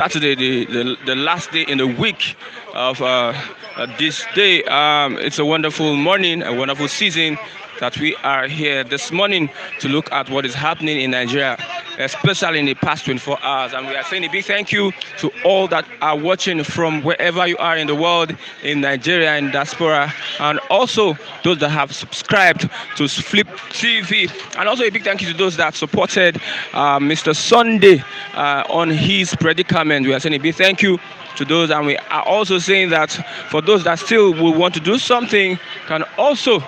Saturday, the last day in the week of this day. It's a wonderful morning, a wonderful season that we are here this morning to look at what is happening in Nigeria, especially in the past 24 hours. And we are saying a big thank you to all that are watching from wherever you are in the world, in Nigeria, in diaspora, and also those that have subscribed to Flip TV. And also a big thank you to those that supported Mr. Sunday on his predicament. We are saying a big thank you to those, and we are also saying that for those that still will want to do something, can also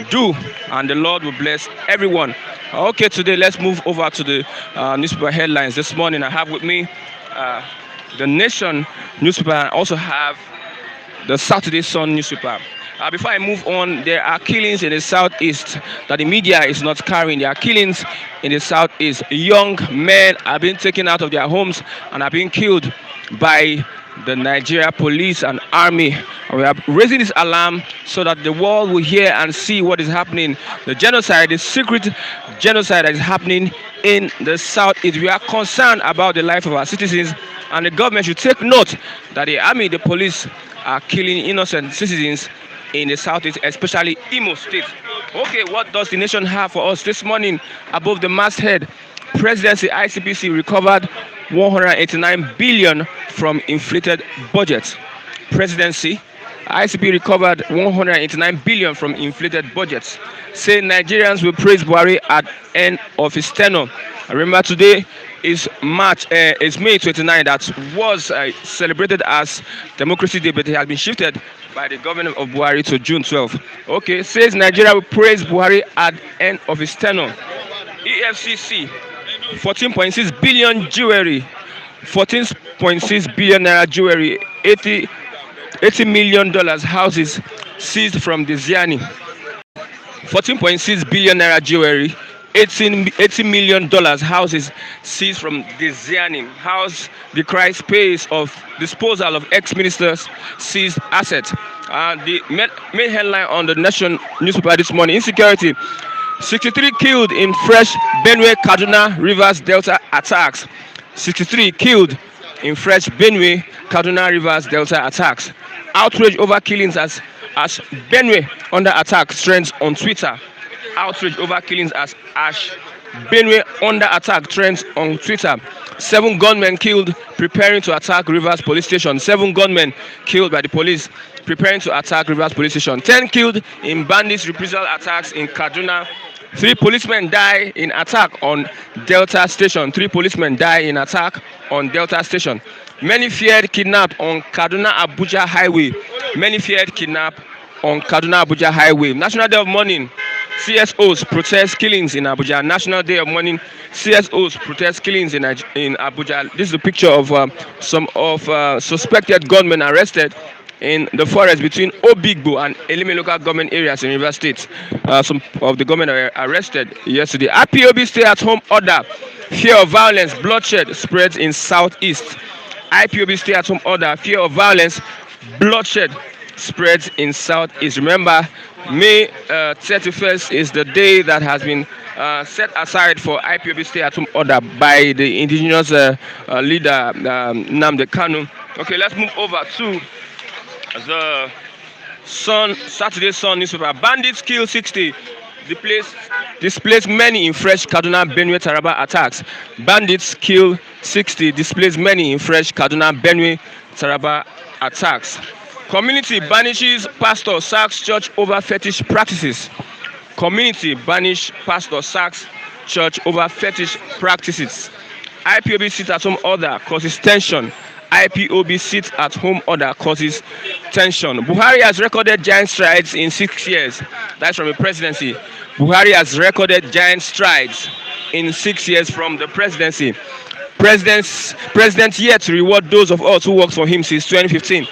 do, and the Lord will bless everyone. Okay, today let's move over to the newspaper headlines. This morning I have with me the Nation newspaper, and I also have the Saturday Sun newspaper. Before I move on, there are killings in the southeast that the media is not carrying. There are killings in the southeast. Young men are being taken out of their homes and are being killed by the Nigeria police and army. And we are raising this alarm so that the world will hear and see what is happening. The genocide, the secret genocide that is happening in the southeast. We are concerned about the life of our citizens, and the government should take note that the army, the police are killing innocent citizens in the southeast, especially Imo State. Okay, what does the nation have for us this morning? Above the masthead, Presidency ICPC recovered 189 billion from inflated budgets. Presidency ICP recovered 189 billion from inflated budgets. Say Nigerians will praise Buhari at end of his tenure. Remember, today is May 29. That was celebrated as Democracy Day, but it has been shifted by the government of Buhari to June 12. Okay, says Nigeria will praise Buhari at end of his tenure. EFCC 14.6 billion jewelry, 14.6 billion naira jewelry, 80 million dollars houses seized from the Ziani. 14.6 billion naira jewelry, 80 million dollars houses seized from the Ziani. House decries pace of disposal of ex-ministers' seized assets. The main headline on the Nation newspaper this morning: insecurity. 63 killed in fresh Benue, Kaduna, Rivers, Delta attacks. 63 killed in fresh Benue, Kaduna, Rivers, Delta attacks. Outrage over killings as Benue under attack trends on Twitter. Outrage over killings as Benue under attack trends on Twitter. 7 gunmen killed preparing to attack Rivers police station. 7 gunmen killed by the police preparing to attack Rivers police station. 10 killed in bandits reprisal attacks in Kaduna. 3 policemen die in attack on Delta station. 3 policemen die in attack on Delta station. Many feared kidnap on Kaduna Abuja highway. Many feared kidnap on Kaduna Abuja highway. National Day of Mourning. CSOs protest killings in Abuja. National Day of Mourning. CSOs protest killings in Abuja. This is a picture of some of suspected gunmen arrested in the forest between Obigbo and Elime local government areas in River State. Some of the government were arrested yesterday. IPOB stay-at-home order. Fear of violence, bloodshed spreads in southeast. IPOB stay-at-home order. Fear of violence, bloodshed spreads in southeast. Remember, May 31st is the day that has been set aside for IPOB stay-at-home order by the indigenous leader Nnamdi Kanu. Okay, let's move over to the Saturday Sun newspaper. Bandits kill 60, displace many in fresh Kaduna Benue Taraba attacks. Bandits kill 60, displace many in fresh Kaduna Benue Taraba attacks. Community banishes pastor, sacks church over fetish practices. Community banish pastor, sacks church over fetish practices. IPOB sit-at-home order causes tension. IPOB sit-at-home order causes tension. Buhari has recorded giant strides in 6 years. That's from the presidency. Buhari has recorded giant strides in 6 years from the presidency. President yet to reward those of us who worked for him since 2015.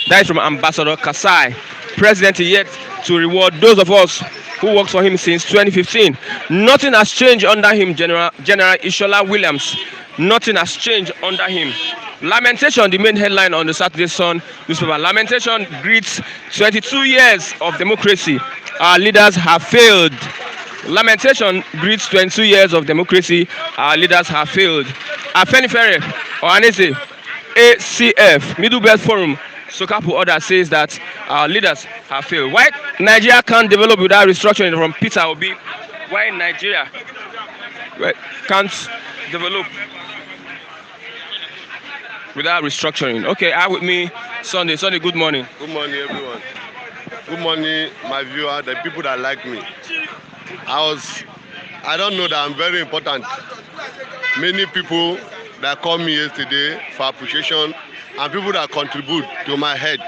That is from Ambassador Kasai. President yet to reward those of us who worked for him since 2015. Nothing has changed under him, General Ishola Williams. Nothing has changed under him. Lamentation, the main headline on the Saturday Sun newspaper. Lamentation greets 22 years of democracy. Our leaders have failed. Lamentation greets 22 years of democracy. Our leaders have failed. Afenifere, Ohanese, MACF, Middle Belt Forum, Sokapu order says that our leaders have failed. Why Nigeria can't develop without restructuring from Peter Obi? Why Nigeria can't develop without restructuring? Okay, I with me, Sunday. Sunday, good morning. Good morning, everyone. Good morning, my viewer, the people that like me. I don't know that I'm very important. Many people that called me yesterday for appreciation and people that contribute to my head.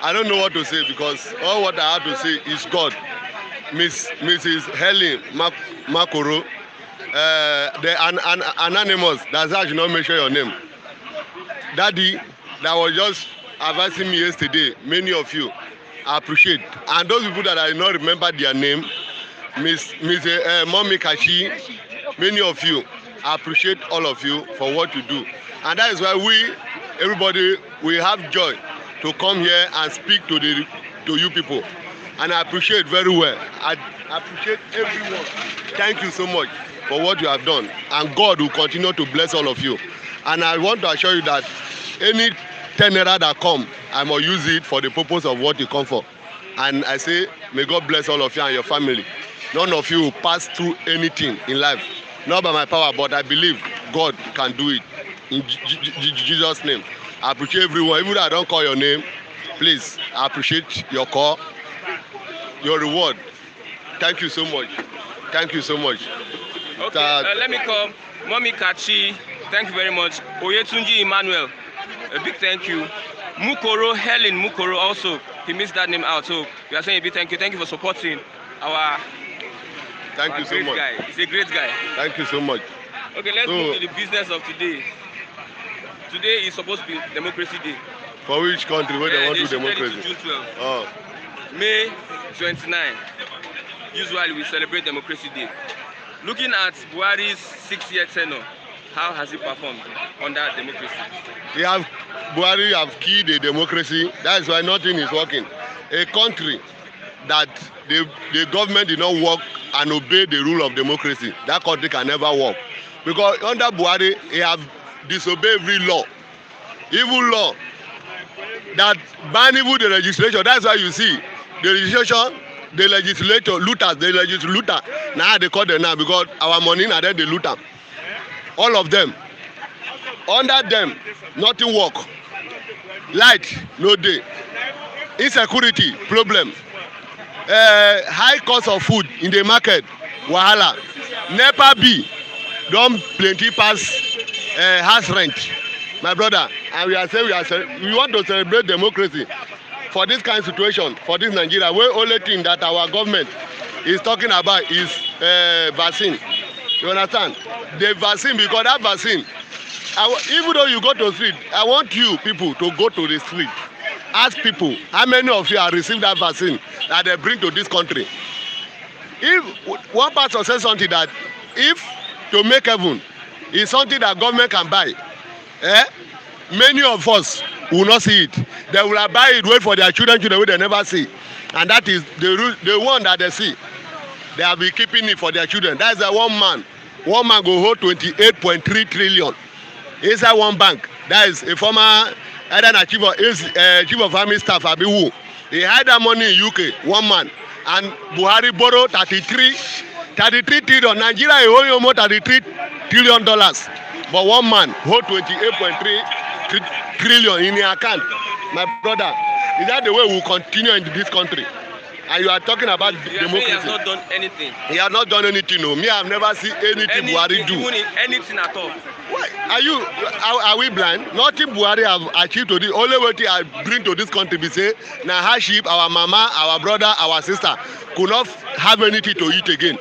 I don't know what to say because all what I have to say is God. Mrs. Helen Makoro, the anonymous, that's how I should not mention your name. Daddy, that was just advising me yesterday, many of you, I appreciate. And those people that I did not remember their name, Miss Mommy Kashi, many of you, I appreciate all of you for what you do. And that is why everybody, we have joy to come here and speak to you people. And I appreciate very well. I appreciate everyone. Thank you so much for what you have done. And God will continue to bless all of you. And I want to assure you that any 10 naira that come, I must use it for the purpose of what you come for. And I say, may God bless all of you and your family. None of you will pass through anything in life. Not by my power, but I believe God can do it. In Jesus' name. I appreciate everyone. Even though I don't call your name, please, I appreciate your call, your reward. Thank you so much. Thank you so much. Okay, let me call Mommy Kachi. Thank you very much. Oyetunji Emmanuel, a big thank you. Mukoro, Helen Mukoro also, he missed that name out. So we are saying a big thank you. Thank you for supporting our Thank you so great much. guy. He's a great guy. Thank you so much. Okay, let's move to the business of today. Today is supposed to be Democracy Day. For which country where they want to democracy? June 12. Oh. May 29. Usually we celebrate Democracy Day. Looking at Buhari's 6-year tenure, how has he performed under democracy? Buhari have killed the democracy. That is why nothing is working. A country that the government did not work and obey the rule of democracy, that country can never work. Because under Buhari, he have disobeyed every law. Even law that ban even the legislature. That's why you see the legislation, the legislator, looters, the legislator. Now they call them now because our money now then they loot them. All of them. Under them, nothing work. Light, no day. Insecurity, problem. High cost of food in the market, wahala. NEPA bill don plenty pass house rent. My brother, and we want to celebrate democracy for this kind of situation, for this Nigeria, where only thing that our government is talking about is vaccine. You understand? The vaccine, because that vaccine, even though you go to the street, I want you people to go to the street. Ask people how many of you have received that vaccine that they bring to this country. If one pastor says something that if to make heaven is something that government can buy, many of us will not see it. They will buy it, wait for their children wey they never see. And that is the one that they see. They have been keeping it for their children. That is a one man go hold 28.3 trillion inside one bank. That is a former either chief of army staff abi who. He had that money in UK, one man. And Buhari borrowed 33 trillion. Nigeria is owing almost $33 trillion. But one man hold 28.3 trillion in the account. My brother, is that the way we will continue in this country? And you are talking about democracy. He has not done anything. He has not done anything. No. Me, I have never seen anything Buhari do. Anything at all. Why? Are we blind? Nothing Buhari have achieved to this. Only way I bring to this country be say, na hardship, our mama, our brother, our sister could not have anything to eat again.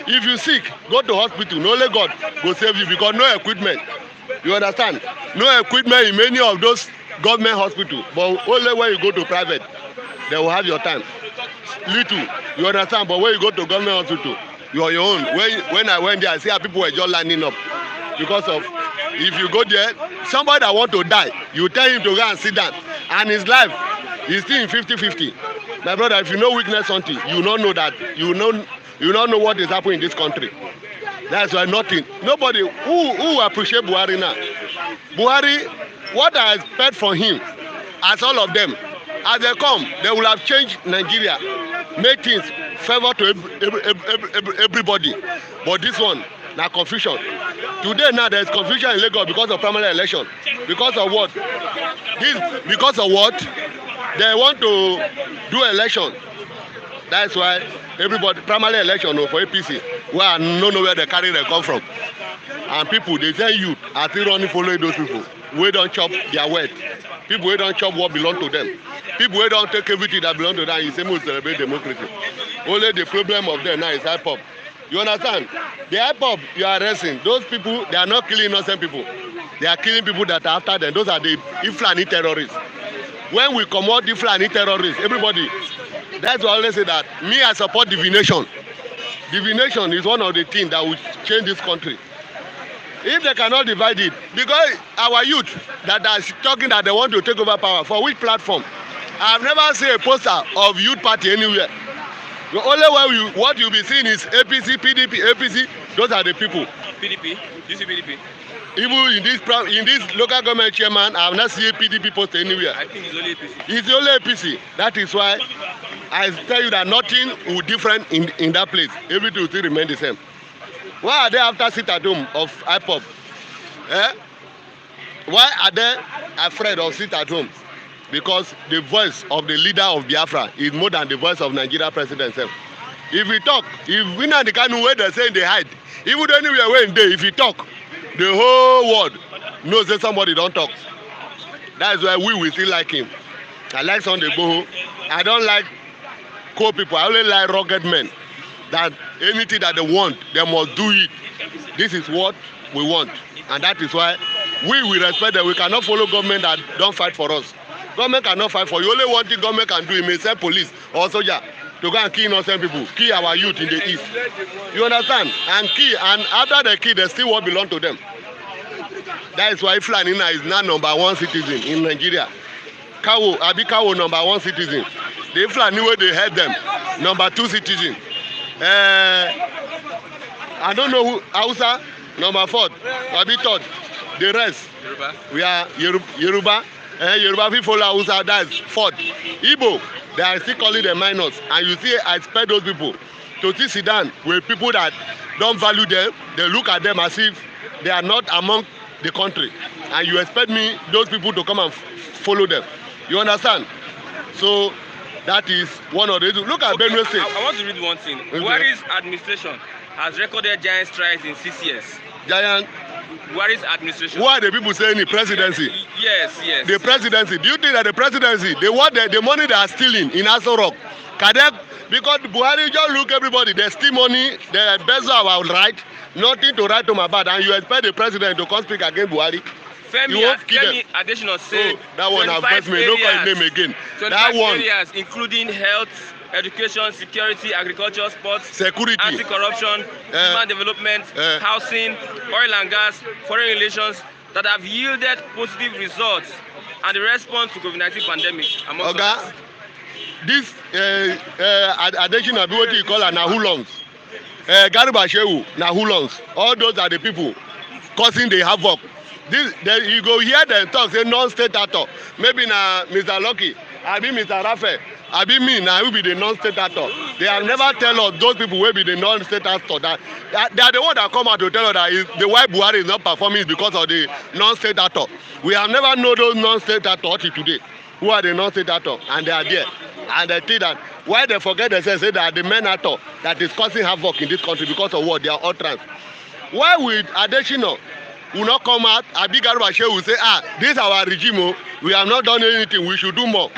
If you sick, go to hospital. No only God go save you because no equipment. You understand? No equipment in many of those government hospitals. But only when you go to private, they will have your time. Little, you understand? But when you go to government hospital, you are your own. When I went there, I see how people were just lining up. Because of, if you go there, somebody that want to die, you tell him to go and sit down. And his life is still in 50-50. My brother, if you know weakness something, you don't know that. You don't know what is happening in this country. That's why nothing. Nobody who appreciate Buhari now. Buhari, what I expect from him, as all of them, as they come, they will have changed Nigeria, make things favor to everybody. But this one, now confusion. Today now there is confusion in Lagos because of primary election. Because of what? Because of what? They want to do election. That's why everybody primary election for APC. Where I don't know where they carry they come from. And people they tell you are still running following those people. We don't chop their wealth. People who don't chop what belong to them. People who don't take everything that belong to them. You say most celebrate democracy. Only the problem of them now is hip hop. You understand? The hip hop you are arresting, those people they are not killing innocent people. They are killing people that are after them. Those are the Iflani terrorists. When we come out Iflani terrorists, everybody. That's why I always say that me I support divination. Divination is one of the things that will change this country. If they cannot divide it, because our youth that are talking that they want to take over power, for which platform? I've never seen a poster of youth party anywhere. The only way what you'll be seeing is APC, PDP, APC. Those are the people. PDP, you see PDP? Even in this local government chairman, I have not seen a PDP poster anywhere. I think it's only APC. It's only APC. That is why I tell you that nothing will different in that place. Everything will still remain the same. Why are they after sit at home of IPOP? Why are they afraid of sit at home? Because the voice of the leader of Biafra is more than the voice of Nigeria president himself. If we talk, if we know the kind of way they say they hide, even anywhere where in there, if we talk, the whole world knows that somebody don't talk. That's why we will still like him. I like Sunday Igboho. I don't like cold people. I only like rugged men. That anything that they want, they must do it. This is what we want. And that is why we will respect them. We cannot follow government that don't fight for us. Government cannot fight for you. Only one thing government can do, it may send police or soldier to go and kill innocent people, kill our youth in the east. You understand? And kill, and after they kill, they still what belong to them. That is why Fulani is now #1 citizen in Nigeria. Kawo #1 citizen. The Fulani where they had them, #2 citizen. I don't know who, Hausa, #4, Abi 3rd. The rest, Yoruba. We are Yoruba. Yoruba people follow Hausa, that's 4th. Igbo, they are still calling them minors. And you see, I expect those people to sit down with people that don't value them. They look at them as if they are not among the country. And you expect me, those people, to come and follow them. You understand? So that is one of the reasons. Look at Benue State. I want to read one thing. Buhari's administration has recorded giant strides in 6 years. Giant. Buhari's administration. Who are the people saying the presidency? Yes. The presidency. Do you think that the presidency, the money they are stealing in Aso Rock, can they, because Buhari just look everybody, they steal money, they embezzle our right, nothing to write to my bad, and you expect the president to come speak against Buhari? Femi Adesina said that one has first me, no call his name again. That one areas including health, education, security, agriculture, sports, security, anti-corruption, human development, housing, oil and gas, foreign relations, that have yielded positive results and the response to COVID-19 pandemic. Oga, this Adesina, what you call her, na hoolons. Garba Shehu, na hoolons. All those are the people causing the havoc. You go hear them talk, say non-state actor. Maybe na Mr. Lucky, I be Mr. Raphael, I be me, now will be the non-state actor. They have never tell us those people will be the non-state actor. That they are the ones that come out to tell us that the why Buhari is not performing is because of the non-state actor. We have never known those non-state actors till today. Who are the non-state actors? And they are there. And they think that why they forget themselves, say that the main actor that is causing havoc in this country because of what? They are all trans. Why would Adesina will not come out? Abi Garba Shehu will say, this is our regime, we have not done anything, we should do more.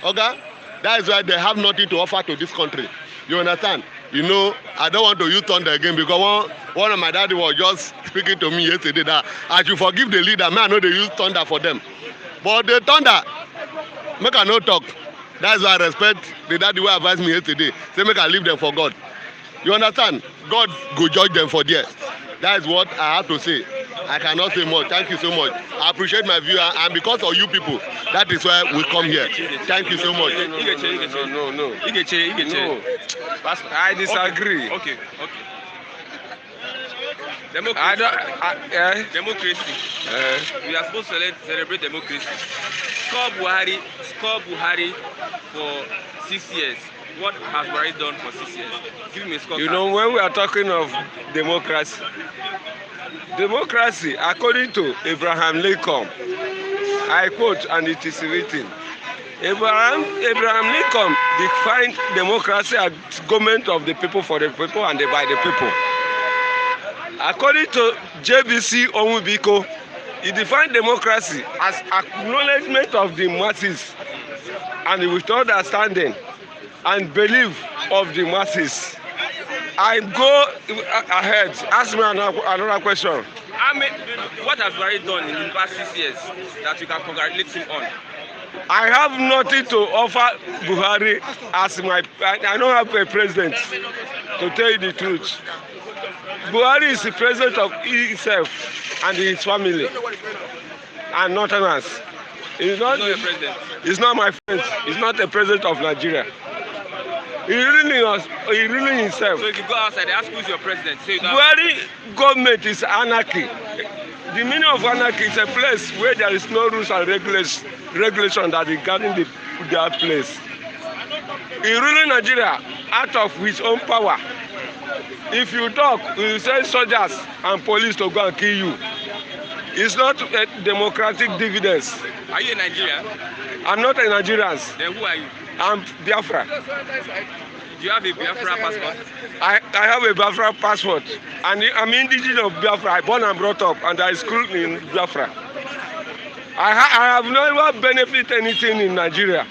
Okay? That is why they have nothing to offer to this country. You understand? You know, I don't want to use thunder again because one of my daddy was just speaking to me yesterday that I should forgive the leader. Man, I know they use thunder for them. But the thunder, make I no talk. That's why I respect the daddy who advised me yesterday. Say make I leave them for God. You understand? God go judge them for there. That is what I have to say. I cannot say more. Thank you so much. I appreciate my viewer, and because of you people, that is why we come here. Thank you so much. No. I disagree. Okay. Democracy. Eh? Democracy. We are supposed to celebrate democracy. Score Buhari for 6 years. What has Buhari done for 6 years? Give me a score. You know, when we are talking of democracy, according to Abraham Lincoln, I quote, and it is written, Abraham Lincoln defined democracy as government of the people, for the people, and by the people. According to JBC Onwubiko, he defined democracy as acknowledgement of the masses and with understanding and belief of the masses. I go ahead, ask me another question. What has Buhari done in the past 6 years that you can congratulate him on? I have nothing to offer Buhari as I don't have a president, to tell you the truth. Buhari is the president of himself and his family, and nothing else. He's not your president. He's not my friend. He's not the president of Nigeria. He really himself. So if you go outside, they ask who's your president. So Buhari government is anarchy. The meaning of anarchy is a place where there is no rules and regulation that regarding that place. He ruling Nigeria out of his own power. If you talk, he will send soldiers and police to go and kill you. It's not a democratic dividends. Are you a Nigerian? I'm not a Nigerian. Then who are you? I'm Biafra. Do you have a Biafra passport? I have a Biafra passport, and I'm indigenous of Biafra. I born and brought up, and I school in Biafra. I have never benefited anything in Nigeria.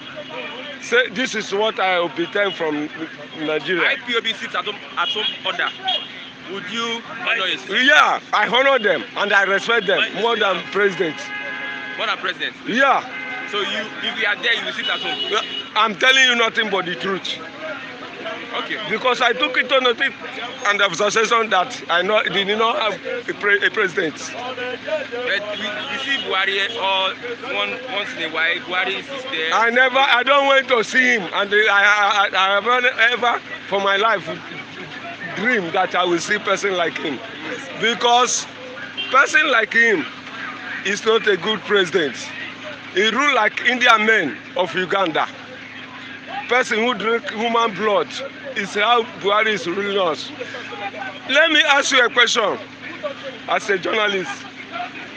Say this is what I obtain from Nigeria. IPOB sits at home order. Would you honor it? Yeah, I honor them and I respect them more than president. More than president? Yeah. So if you are there, you will sit at home? I'm telling you nothing but the truth. Okay. Because I took it on notice and the suggestion that did not have a president. But you see Buhari once in a while. Buhari is there. I don't want to see him, and I have ever for my life dream that I will see a person like him, because person like him is not a good president. He rule like Indian men of Uganda. Person who drink human blood is how Buhari is ruling us. Let me ask you a question as a journalist.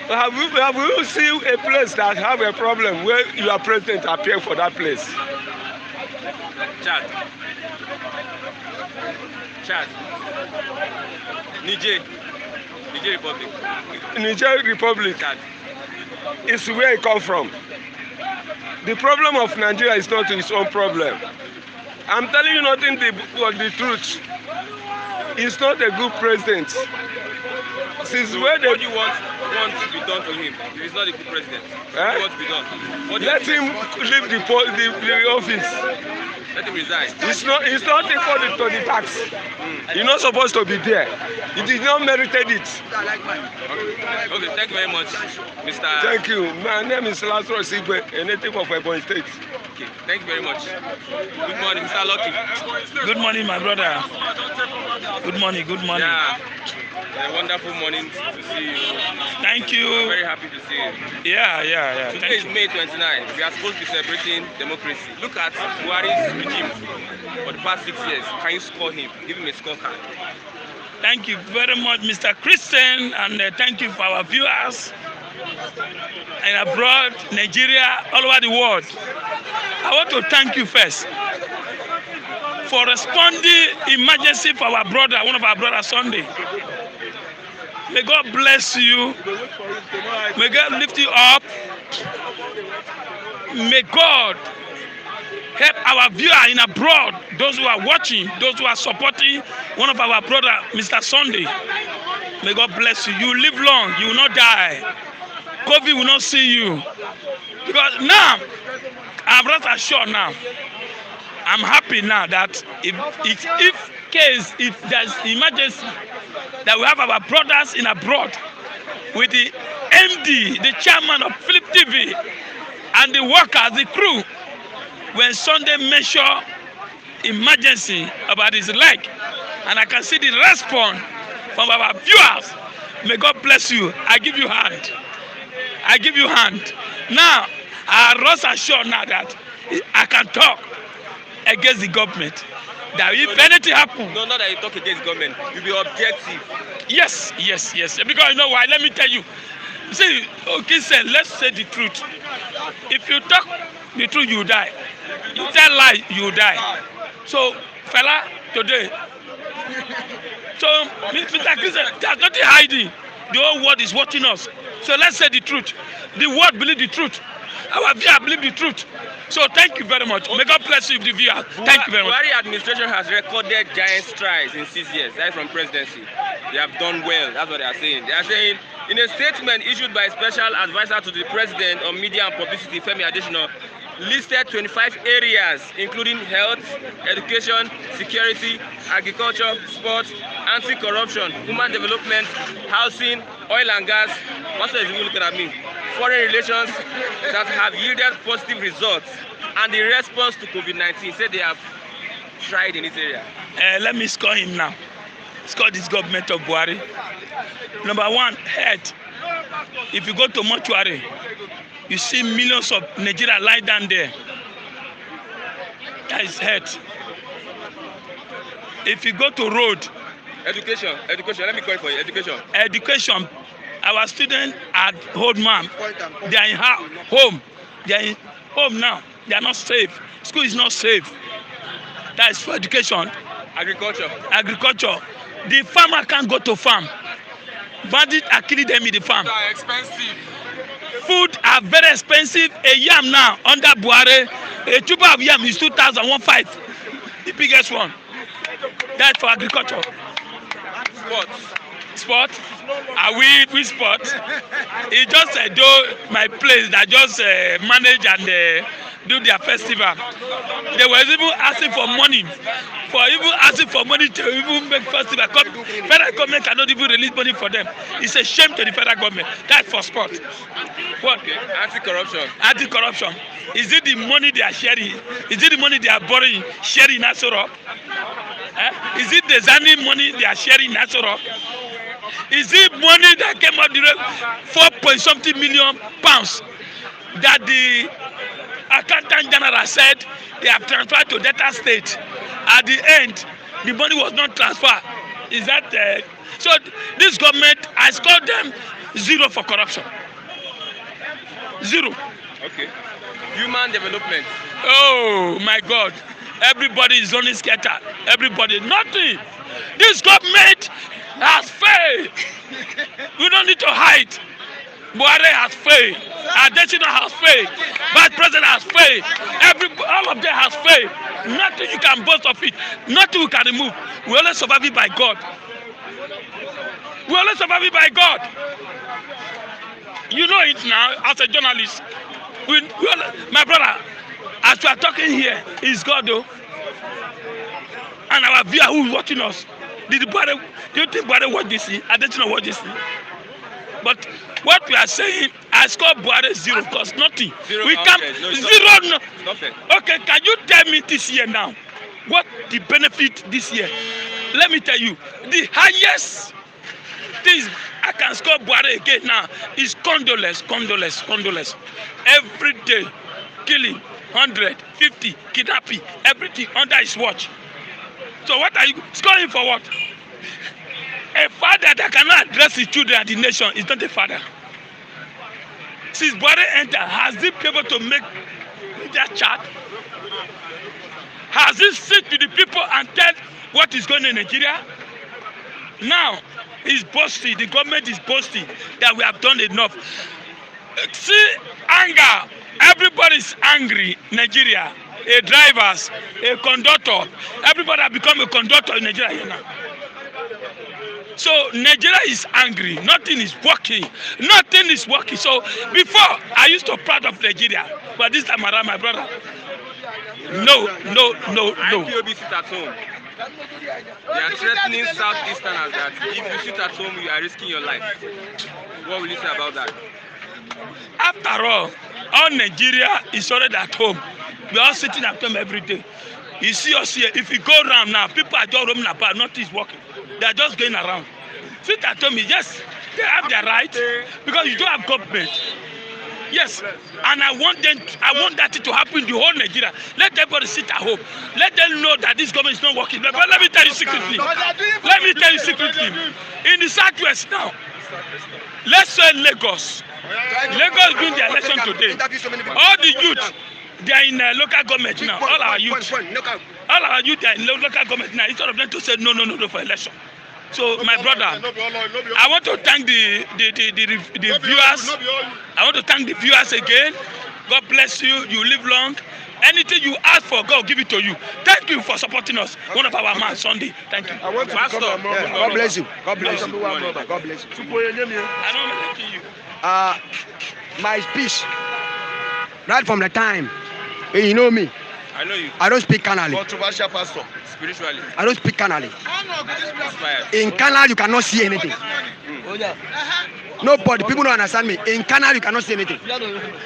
Have you seen a place that have a problem where your president appear for that place? Chad. Niger Republic. Niger Republic. Chad. Is where it come from. The problem of Nigeria is not its own problem. I'm telling you nothing but the truth. He's not a good president. Since So where what do you want to be done to him? If he's not a good president, what do you want to be done? Let him leave the office. Let him resign. It's not important to the tax. He's not supposed to be there. He did not merited it. Okay, thank you very much, Mr. Thank you. My name is Lazarus Igwe, a native of Ebonyi State. Okay, thank you very much. Good morning, Mr. Lucky. Good morning, my brother. Good morning. Yeah, a wonderful morning to see you. Thank you. I'm very happy to see you. Yeah. Today is May 29. We are supposed to be celebrating democracy. Look at Buhari's regime for the past 6 years. Can you score him? Give him a scorecard. Thank you very much, Mr. Christian, and thank you for our viewers and abroad, Nigeria, all over the world. I want to thank you first for responding emergency for our brother, one of our brothers, Sunday. May God bless you. May God lift you up. May God help our viewer in abroad, those who are watching, those who are supporting one of our brother, Mr. Sunday. May God bless you. You live long. You will not die. COVID will not see you. Because now, I'm rest assured now. I'm happy now that if there's emergency, that we have our brothers in abroad with the MD, the chairman of Philip TV, and the workers, the crew, when Sunday measure emergency about his leg, and I can see the response from our viewers, May God bless you. I give you hand. I give you hand. Now, I rest assured now that I can talk against the government. That if anything happens. No, not that you talk against government. You be objective. Yes. Because you know why? Let me tell you. See, okay, said, let's say the truth. If you talk the truth, you die. You tell lie, you die. So, fella, today. So, Mr. Christian, there's nothing hiding. The whole world is watching us. So let's say the truth. The world believe the truth. Our viewer believe the truth. So thank you very much. May God bless you, the viewer. Thank you very much. Buhari administration has recorded giant strides in 6 years. That is from presidency. They have done well. That's what they are saying. They are saying in a statement issued by special advisor to the president on media and publicity, Femi Adesina, listed 25 areas including health, education, security, agriculture, sports, anti-corruption, human development, housing, oil and gas. What's that you looking at me? Foreign relations that have yielded positive results, and the response to COVID-19 said they have tried in this area. Let me score him now. Score this government of Buhari. Number one, health. If you go to mortuary, you see millions of Nigerians lie down there. That is health. If you go to road, Education. Let me call it for you. Education. Our students at home, ma'am. They are in home. They are in home now. They are not safe. School is not safe. That is for education. Agriculture. The farmer can't go to farm. Bandits are killing them in the farm. Food are expensive. Food are very expensive. A yam now under Buhari, a tube of yam is 2,015. The biggest one. That's for agriculture. Sport. Are we sport? It's just my place that just manage and do their festival. They were even asking for money. To even make festival. Federal government cannot even release money for them. It's a shame to the federal government. That's for sport. What? Okay. Anti-corruption. Is it the money they are sharing? Is it the money they are borrowing, sharing in Asoro? Is it the Zani money they are sharing in Asoro? Is it money that came out the 4.something million pounds that the accountant general said they have transferred to Delta State? At the end, the money was not transferred. Is that so? This government has called them zero for corruption. Zero. Okay. Human development. Oh my God! Everybody is only scattered. Everybody, nothing. This government has failed. We don't need to hide. Buhari has failed. Adesina has failed. Vice President has failed. All of them has failed. Nothing you can boast of it. Nothing we can remove. We only survive it by God. You know it now as a journalist. My brother, as we are talking here, is God though. And our viewer who is watching us. Do you think Buhari watch this thing? I don't know what this thing. But what we are saying, I score Buhari zero because nothing. We can't zero. Okay, can you tell me this year now? What the benefit this year? Let me tell you, the highest things I can score Buhari again now is condolence. Every day, killing, 150, kidnapping, everything under his watch. So what are you scoring for what? A father that cannot address his children and the nation is not a father. Since Buhari entered, has he been able to make that chart? Has he sit to the people and tell what is going on in Nigeria? Now, he's boasting, the government is boasting that we have done enough. See, anger, everybody's angry in Nigeria. A drivers, a conductor, everybody have become a conductor in Nigeria here now. So Nigeria is angry. Nothing is working. So before I used to proud of Nigeria, but this time around, my brother, no. IPOB sit at home. They are threatening Southeasterners that if you sit at home, you are risking your life. What will you say about that? After all Nigeria is already at home. We are all sitting at home every day. You see us here. If you go around now, people are just roaming about. Nothing is working. They are just going around. Sit at home is just They have their right because you don't have government. Yes, and I want that to happen in the whole Nigeria. Let everybody sit at home. Let them know that this government is not working. But let me tell you secretly. Let me tell you secretly. In the southwest now, let's say Lagos. Lagos doing the election today. All the youth, they are in local government now. All our youth are in local government now. Instead of them to say no for election. So my brother, I want to thank the viewers. I want to thank the viewers again. God bless you. You live long. Anything you ask for, God will give it to you. Thank you for supporting us. One of our man Sunday. Thank you. Pastor. God bless you. God bless you. God bless you. I don't know you. My speech, right from the time, you know me. I know you. I don't speak carnally. Controversial pastor. Spiritually. I don't speak carnally. Inspired. In carnal, you cannot see anything. Nobody, people don't understand me. In carnal, you cannot see anything.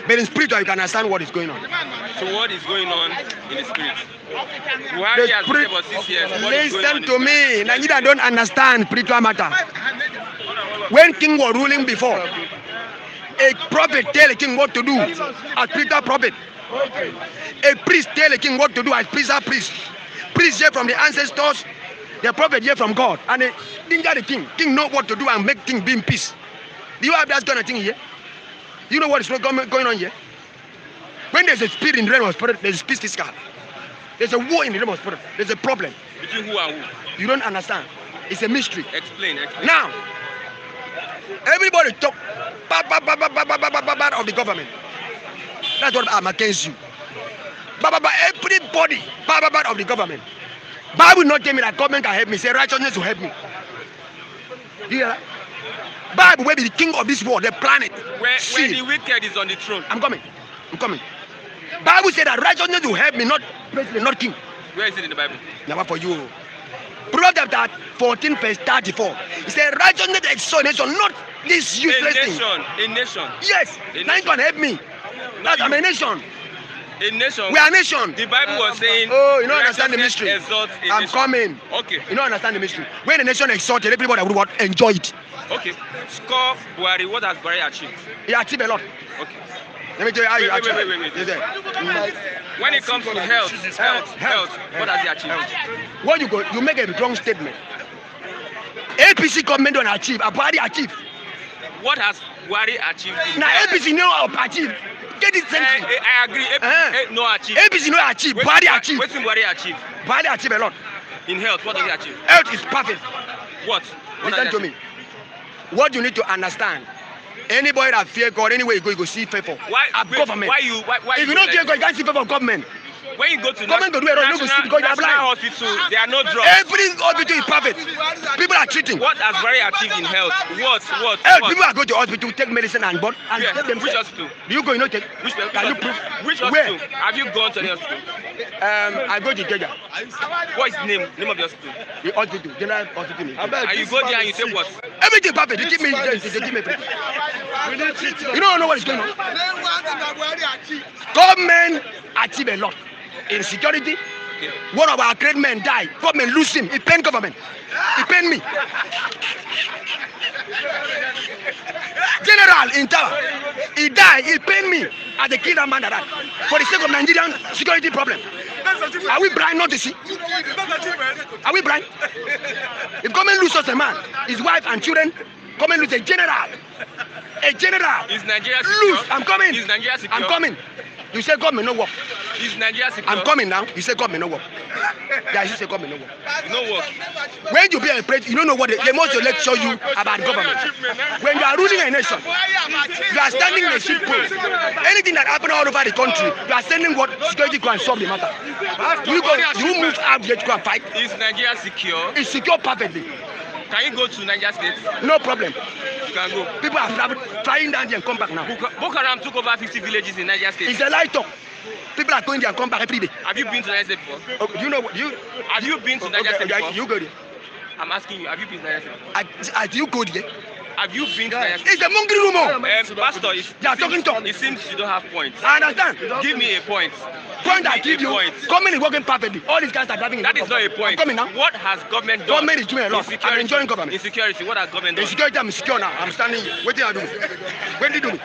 But in spiritual, you can understand what is going on. So what is going on in the spirit? Buhari has been about 6 years. What is going on Listen to me. Nigeria don't understand spiritual matter. When king was ruling before, a prophet tell a king what to do. A spiritual prophet. A priest tell a king what to do as spiritual priest. Priest hear from the ancestors, the prophet hear from God. And they danger the king. King know what to do and make king be in peace. Do you have that kind of thing here? Do you know what is going on here? When there's a spirit in the realm of spirit, there's peace physical. There's a war in the realm of spirit. There's a problem. Between who and who? You don't understand. It's a mystery. Explain. Now, everybody talk bad of the government. That's what I'm against you. Everybody bad of the government. Bible not tell me that government can help me. Say righteousness will help me. Do you hear that? Bible will be the king of this world, the planet. Where the wicked is on the throne. I'm coming. Bible said that righteousness will help me, not president, not king. Where is it in the Bible? Now for you. Proverbs chapter 14 verse 34. It said righteousness exalt nation, not this useless thing. A nation. Yes. Now you can help me. That's I'm a nation. A nation. We are a nation. The Bible was saying. Oh, you don't understand the mystery. I'm nation. Coming. Okay. You don't understand the mystery. When a nation exalted, everybody would enjoy it. Okay. Score Buhari. What has Buhari achieved? He achieved a lot. Okay. Let me tell you how he achieved. Wait. When it comes to health, what has he achieved? When you make a wrong statement. APC government don't achieve. Buhari achieve. What has Buhari achieved? Now APC no achieve. Get it sense. I agree. APC no achieve. APC no achieve. Buhari achieve. What did Buhari achieve? Buhari achieve a lot. In health, what does he achieve? Health is perfect. What Listen to me. What you need to understand. Anybody that fear God, anywhere you go see favor. Why government? Why if you don't fear God, you can't see favor of government. When you go to government go do it, you go see because you are blind. Hospital, there are no drugs. Every hospital is perfect. People are treating. What has Buhari achieved in health? What? People are going to hospital, take medicine and take them. Which hospital? Do you go? You know, take. Can you prove? Which hospital? Have you gone to the hospital? I go to Kenya. What is the name of the hospital? The hospital, General Hospital. And you go there and you say what? Everything perfect. They give me everything. You don't know what is going on. Government achieve a lot. In security, one of our great men died. Government lose him. It pain government. It pain me. General in tower, he died. It pain me as a killer man that died for the sake of Nigerian security problem. Are we blind not to see? Are we blind? If government loses a man, his wife and children, government lose a general. A general. Is Nigeria secure? Lose. I'm coming. Is Nigeria secure? I'm coming. You say government no work. Is Nigeria secure? I'm coming now. You say government no work. Yeah, you say government no work. No work. When you be a president, you don't know what they must lecture you about government. When you are ruling a nation, you are standing in a ship post. Anything that happen all over the country, you are sending what security can solve the matter. You move out there to go and fight. Is Nigeria secure? It's secure perfectly. Can you go to Niger State? No problem. You can go. People are flying down there and come back now. Boko Haram took over 50 villages in Niger State. It's a lie talk. People are going there and come back every day. Have you been to Niger State before? Oh, you know what? Have you been to Niger State before? You go there. I'm asking you, have you been to Niger State? Do you go there? Have you been to Nigeria? It's a monkey rumor. Pastor, They are talking talk. it seems you don't have points. I understand. Give me a point. Point I give you. Point. Government is working perfectly. All these guys are driving. That is not a point. I'm coming now. What has government done? Government is doing a lot. I'm enjoying government. In security, what has government In done? security, I'm secure now. I'm standing here. What did I do? What did you do?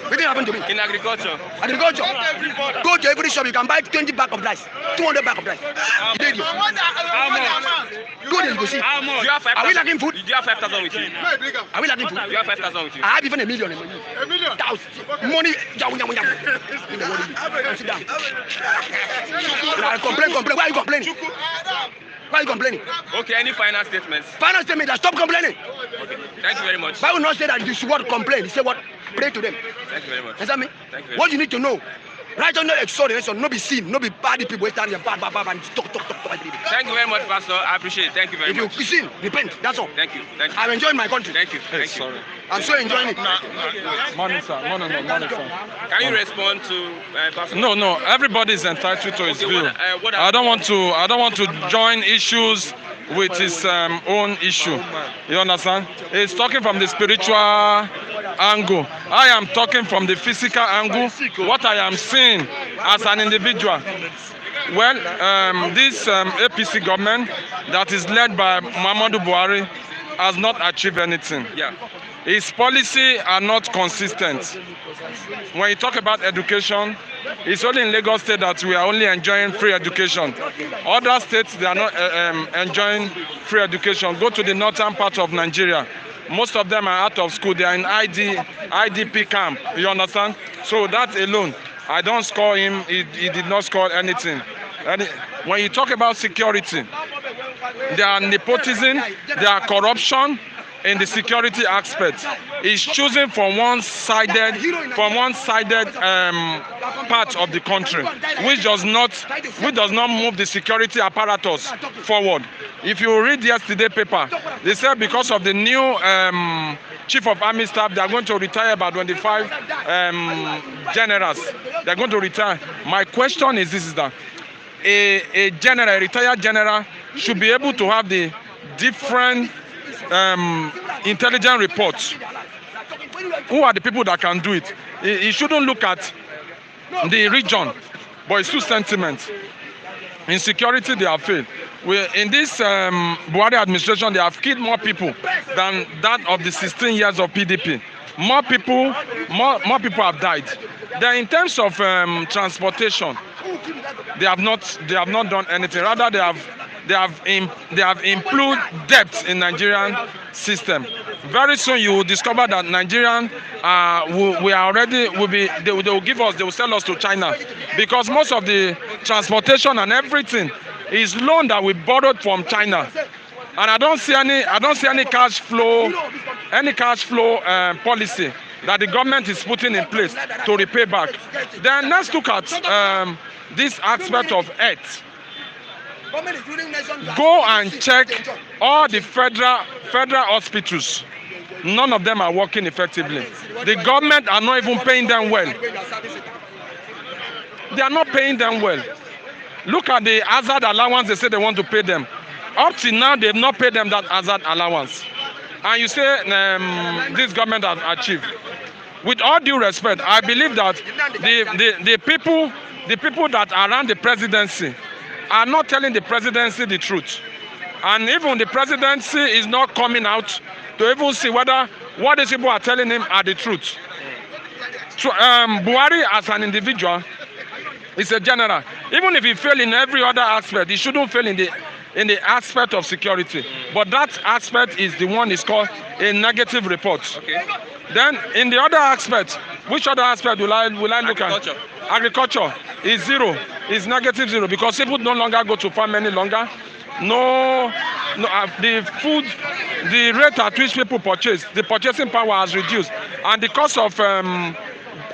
What did happen to me? In agriculture, Agriculture. Go to every shop. You can buy 20 bags of rice, 200 bags of rice. You did it. How much? Go there, you go see. How do much? you have 5,000? Are we lacking food? Do you have 5,000 with you? Are we lacking food? Do you have 5,000 with you? I have even a million in money. A million. Money. Sit down. Complain. Why are you complaining? Why are you complaining? Okay, any final statements? Final statement. Stop complaining. Okay, thank you very much. Bible not say that you should what complain. He say what? Pray to them. Thank you very much. Understand me? Thank you very What you need to know. Righteousness exaltation, no be seen, no be bad people who stand there bad and talk. Thank you very much, Pastor. I appreciate it. Thank you very If you much. sin, repent. That's all. Thank you. Thank you. I'm enjoying my country. Thank you. Thank you. Sorry. I'm so enjoying it. Morning, sir. Morning, sir. Can you respond to Pastor? No. Everybody is entitled to his Okay, view. what I don't want to join issues with his own issue. You understand? He's talking from the spiritual angle. I am talking from the physical angle. What I am seeing as an individual. Well, this APC government that is led by Muhammadu Buhari has not achieved anything. Yeah. His policy are not consistent. When you talk about education, it's only in Lagos State that we are only enjoying free education. Other states, they are not enjoying free education. Go to the northern part of Nigeria. Most of them are out of school. They are in IDP camp. You understand? So that alone, I don't score him. He did not score anything. When you talk about security, there are nepotism, there are corruption in the security aspect. He's choosing from one-sided part of the country, which does not move the security apparatus forward. If you read yesterday's paper, they said because of the new Chief of Army Staff, they are going to retire about 25 generals. They are going to retire. My question is this: is that a general, a retired general, should be able to have the different intelligence reports. Who are the people that can do it? He shouldn't look at the region, but it's too sentiment. In security, they have failed. In this Buhari administration, they have killed more people than that of the 16 years of PDP. More people have died. Then, in terms of transportation, they have not done anything. Rather, they have improved depth in Nigerian system. Very soon you will discover that Nigerian they will sell us to China, because most of the transportation and everything is loan that we borrowed from China, and I don't see any cash flow policy that the government is putting in place to repay back. Then let's look at this aspect of health. Go and check all the federal hospitals. None of them are working effectively. The government are not even paying them well. They are not paying them well. Look at the hazard allowance they say they want to pay them. Up till now, they have not paid them that hazard allowance. And you say this government has achieved. With all due respect, I believe that the people that are around the presidency are not telling the presidency the truth. And even the presidency is not coming out to even see whether what these people are telling him are the truth. So Buhari as an individual is a general. Even if he fail in every other aspect, he shouldn't fail in the aspect of security. But that aspect is the one is called a negative report. Okay. Then in the other aspect, which other aspect will I look at? Agriculture is zero. Is negative zero, because people no longer go to farm any longer. The rate at which people purchase, the purchasing power has reduced, and the cost of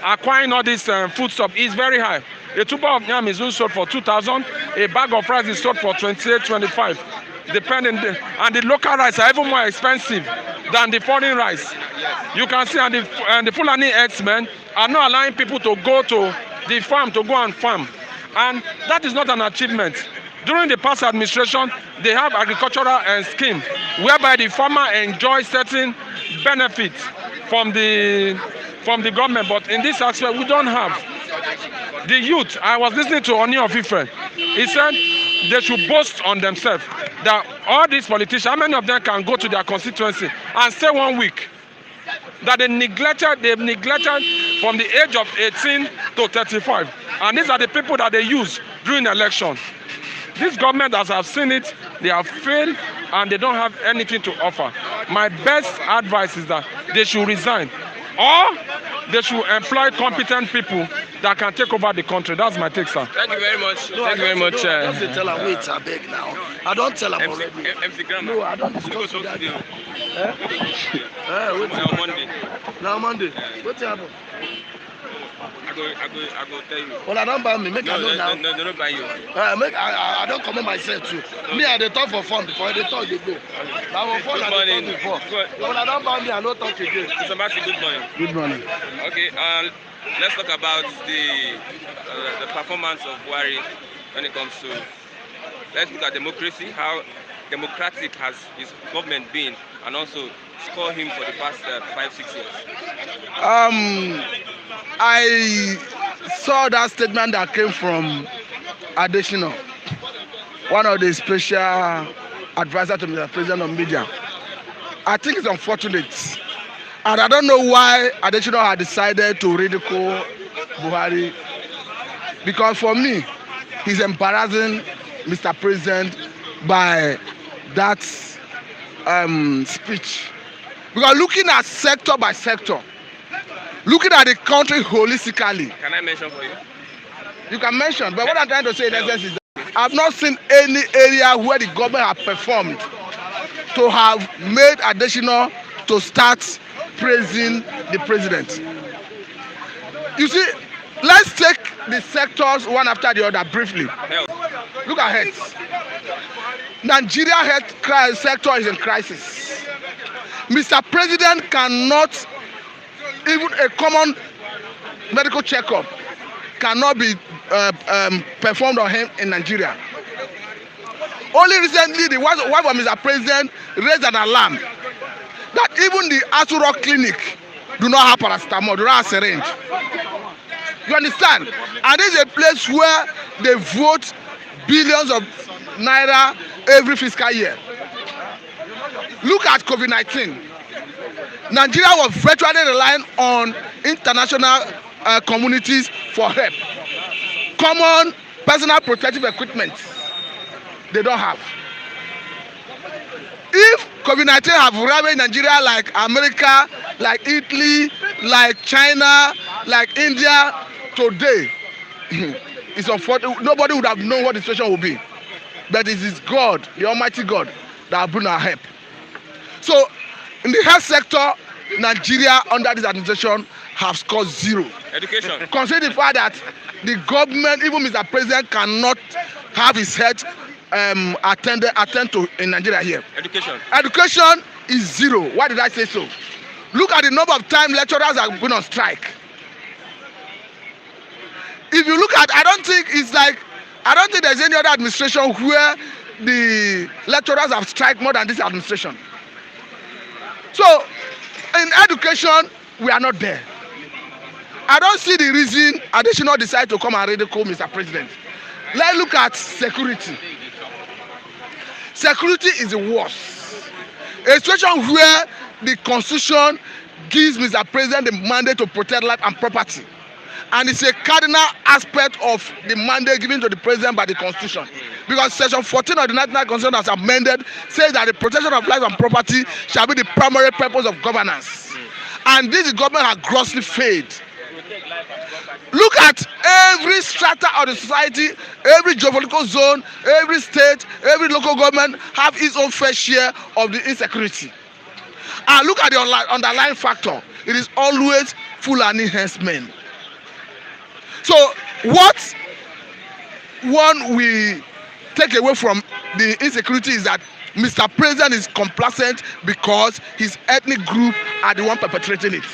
acquiring all these foodstuff is very high. A tuber of yam is sold for 2,000. A bag of rice is sold for 28, 25. Depending, and the local rice are even more expensive than the foreign rice. You can see, and the Fulani herdsmen are not allowing people to go to the farm to go and farm, and that is not an achievement. During the past administration, they have agricultural scheme whereby the farmer enjoys certain benefits from the government, but in this aspect we don't have. The youth, I was listening to Oni of Ife, he said they should boast on themselves that all these politicians, how many of them can go to their constituency and stay 1 week? That they've neglected from the age of 18 to 35. And these are the people that they use during elections. This government, as I've seen it, they have failed and they don't have anything to offer. My best advice is that they should resign, or they should employ competent people that can take over the country. That's my take, sir. Thank you very much. No, Thank you very much. I don't tell her, wait, I beg now. I don't tell her already. MC Grandma. No, I don't Go discuss talk with to that. them. Wait. On Monday. Now Monday. What happen? I go tell you. Well, I don't buy me. Make I know now. No, they don't buy you. I don't come on myself too. Me, I dey talk for fun before they talk they go. Now for fun I dey talk before. Well, I don't buy me. I don't talk again. Mr. Maxi, good morning. Good morning. Okay, let's talk about the performance of Buhari when it comes to. Let's look at democracy. How democratic has his government been, and also score him for the past 5-6 years. I saw that statement that came from Adesina, one of the special advisors to the President of Media. I think it's unfortunate, and I don't know why Adesina had decided to ridicule Buhari, because for me, he's embarrassing Mr. President by that speech. Because looking at sector by sector, looking at the country holistically. Can I mention for you? You can mention, but what I'm trying to say in essence is that I've not seen any area where the government have performed to have made additional to start praising the president. You see, let's take the sectors one after the other briefly. Health. Look at health. Nigeria health sector is in crisis. Mr. President cannot, even a common medical checkup cannot be performed on him in Nigeria. Only recently, the wife of Mr. President raised an alarm that even the Asuro clinic do not have paracetamol, do not have syringe. You understand? And this is a place where they vote billions of naira every fiscal year. Look at COVID-19. Nigeria was virtually relying on international communities for help. Common personal protective equipment, they don't have. If COVID-19 have ravaged Nigeria like America, like Italy, like China, like India, today, it's unfortunate. Nobody would have known what the situation would be. But it is God, the Almighty God, that bring our help. So, in the health sector, Nigeria under this administration have scored 0. Education. Considering the fact that the government, even Mr. President, cannot have his health attend to in Nigeria here. Education. Education is 0. Why did I say so? Look at the number of times lecturers have been on strike. If you look at, I don't think there's any other administration where the lecturers have striked more than this administration. So, in education, we are not there. I don't see the reason Adesina decided to come and ridicule Mr. President. Let's look at security. Security is the worst. A situation where the Constitution gives Mr. President the mandate to protect life and property. And it's a cardinal aspect of the mandate given to the president by the Constitution. Because Section 14 of the National Constitution, as amended, says that the protection of life and property shall be the primary purpose of governance. And this government has grossly failed. Look at every strata of the society, every geopolitical zone, every state, every local government have its own fair share of the insecurity. And look at the underlying factor. It is always Fulani herdsmen. So what one we take away from the insecurity is that Mr. President is complacent because his ethnic group are the one perpetrating it.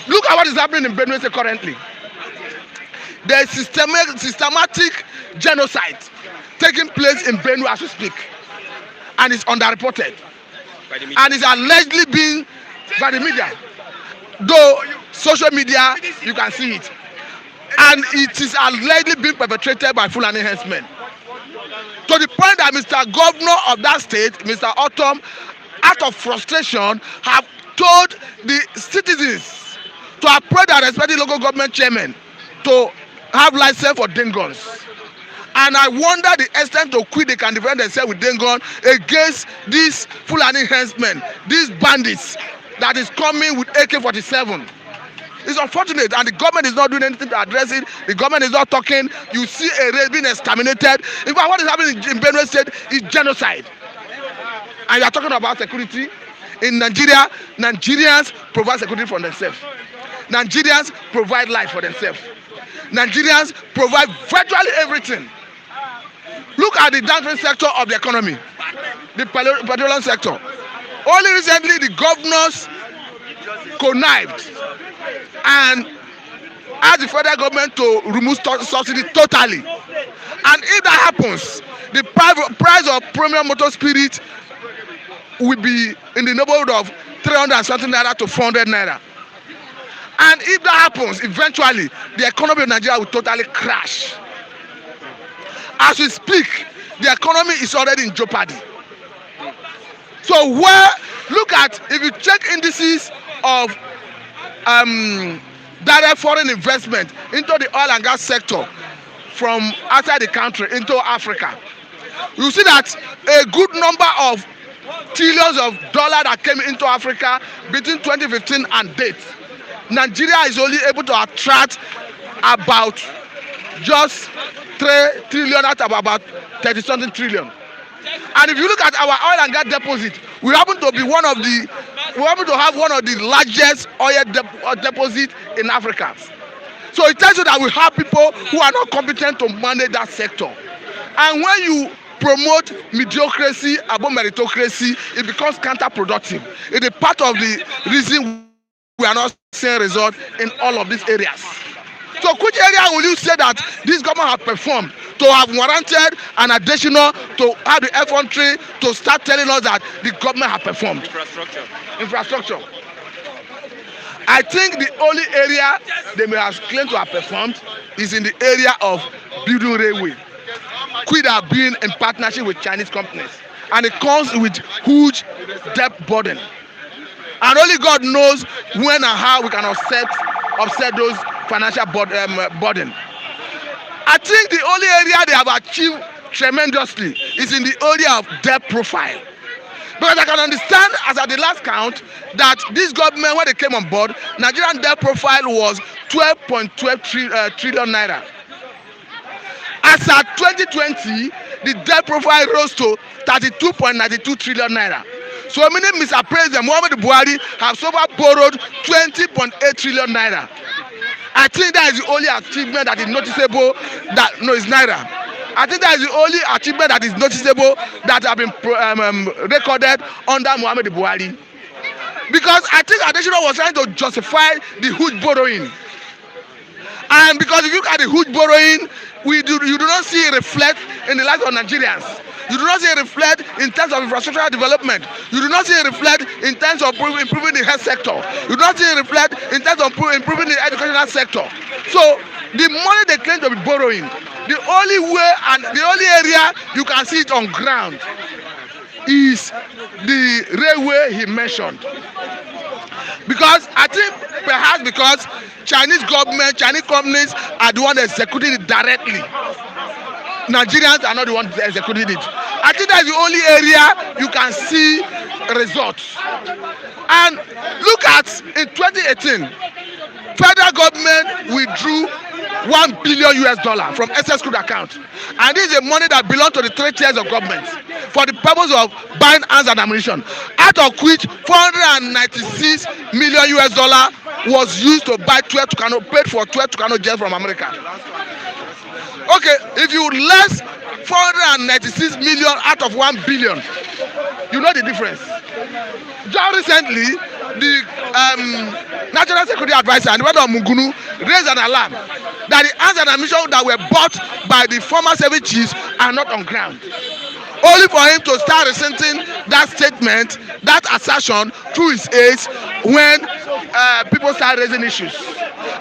Look at what is happening in Benue State currently. There is systematic genocide taking place in Benue as we speak. and it's underreported. By the media. And it's allegedly being by the media. Though social media, you can see it. And it is allegedly being perpetrated by Fulani herdsmen. To the point that Mr. Governor of that state, Mr. Autumn, out of frustration, have told the citizens to approach their respective local government chairmen to have license for Dengons. And I wonder the extent to which they can defend themselves with Dengon against these Fulani herdsmen, these bandits that is coming with AK-47. It's unfortunate, and the government is not doing anything to address it. The government is not talking. You see a race being exterminated. In fact, what is happening in Benue State is genocide. And you are talking about security. In Nigeria, Nigerians provide security for themselves. Nigerians provide life for themselves. Nigerians provide virtually everything. Look at the downstream sector of the economy, the petroleum sector. Only recently, the governors connived and asked the federal government to remove subsidy totally. And if that happens, the price of premium motor spirit will be in the neighborhood of 300 and something naira to 400 naira. And if that happens, eventually, the economy of Nigeria will totally crash. As we speak, the economy is already in jeopardy. So look at, if you check indices of direct foreign investment into the oil and gas sector from outside the country into Africa, you see that a good number of trillions of dollars that came into Africa between 2015 and date, Nigeria is only able to attract about just 3 trillion out of about 30-something trillion. And if you look at our oil and gas deposit, we happen to have one of the largest oil deposit in Africa. So it tells you that we have people who are not competent to manage that sector. And when you promote mediocrity above meritocracy, it becomes counterproductive. It is part of the reason we are not seeing results in all of these areas. So which area will you say that this government has performed to have warranted an additional to have the infantry to start telling us that the government has performed? Infrastructure. I think the only area they may have claimed to have performed is in the area of building railway, which have been in partnership with Chinese companies, and it comes with huge debt burden. And only God knows when and how we can offset those financial burden. I think the only area they have achieved tremendously is in the area of debt profile. Because I can understand, as at the last count, that this government, when they came on board, Nigerian debt profile was 12.12 trillion naira. As at 2020, the debt profile rose to 32.92 trillion naira. So many Mr. President Muhammadu Buhari have so far borrowed 20.8 trillion naira. I think that is the only achievement that is noticeable. It's naira. I think that is the only achievement that is noticeable that have been recorded under Muhammadu Buhari. Because I think Adesina was trying to justify the huge borrowing. And because if you look at the huge borrowing, you do not see it reflect in the lives of Nigerians. You do not see it reflect in terms of infrastructural development. You do not see it reflect in terms of improving the health sector. You do not see it reflect in terms of improving the educational sector. So the money they claim to be borrowing, the only way and the only area you can see it on ground is the railway he mentioned. Because I think perhaps because Chinese government, Chinese companies are the ones executing it directly. Nigerians are not the ones executing it. I think that's the only area you can see results. And look at in 2018, federal government withdrew $1 billion from excess crude account, and this is the money that belongs to the 3 tiers of government for the purpose of buying arms and ammunition, out of which $496 million was used to buy 12 Tucano, paid for 12 Tucano jets from America. Okay, if you less 496 million out of 1 billion, you know the difference. Just recently, the National Security Advisor and the Weather of Mungunu raised an alarm that the arms and ammunition that were bought by the former service chiefs are not on ground. only for him to start resenting that statement, that assertion through his aides when people start raising issues.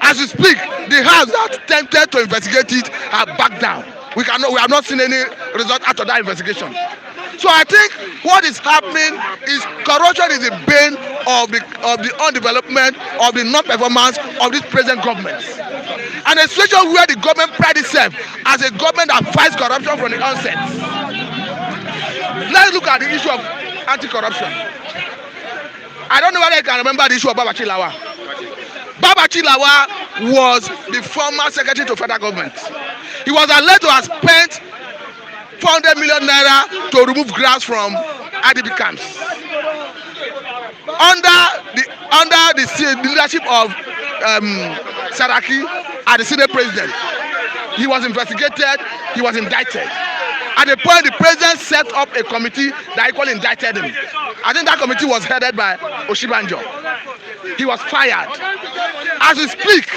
As we speak, the house that attempted to investigate it have backed down. We have not seen any result out of that investigation. So I think what is happening is corruption is the bane of the undevelopment, of the non-performance of this present government. And a situation where the government pride itself as a government that fights corruption from the onset. Let's look at the issue of anti-corruption. I don't know whether you can remember the issue of Babachi Lawa. Babachi Lawa was the former secretary to federal government. He was alleged to have spent 400 million naira to remove grass from IDP camps. Under the leadership of Saraki as the Senate president, he was investigated, he was indicted. At the point, the president set up a committee that equally indicted him. I think that committee was headed by Oshibanjo. He was fired. As we speak,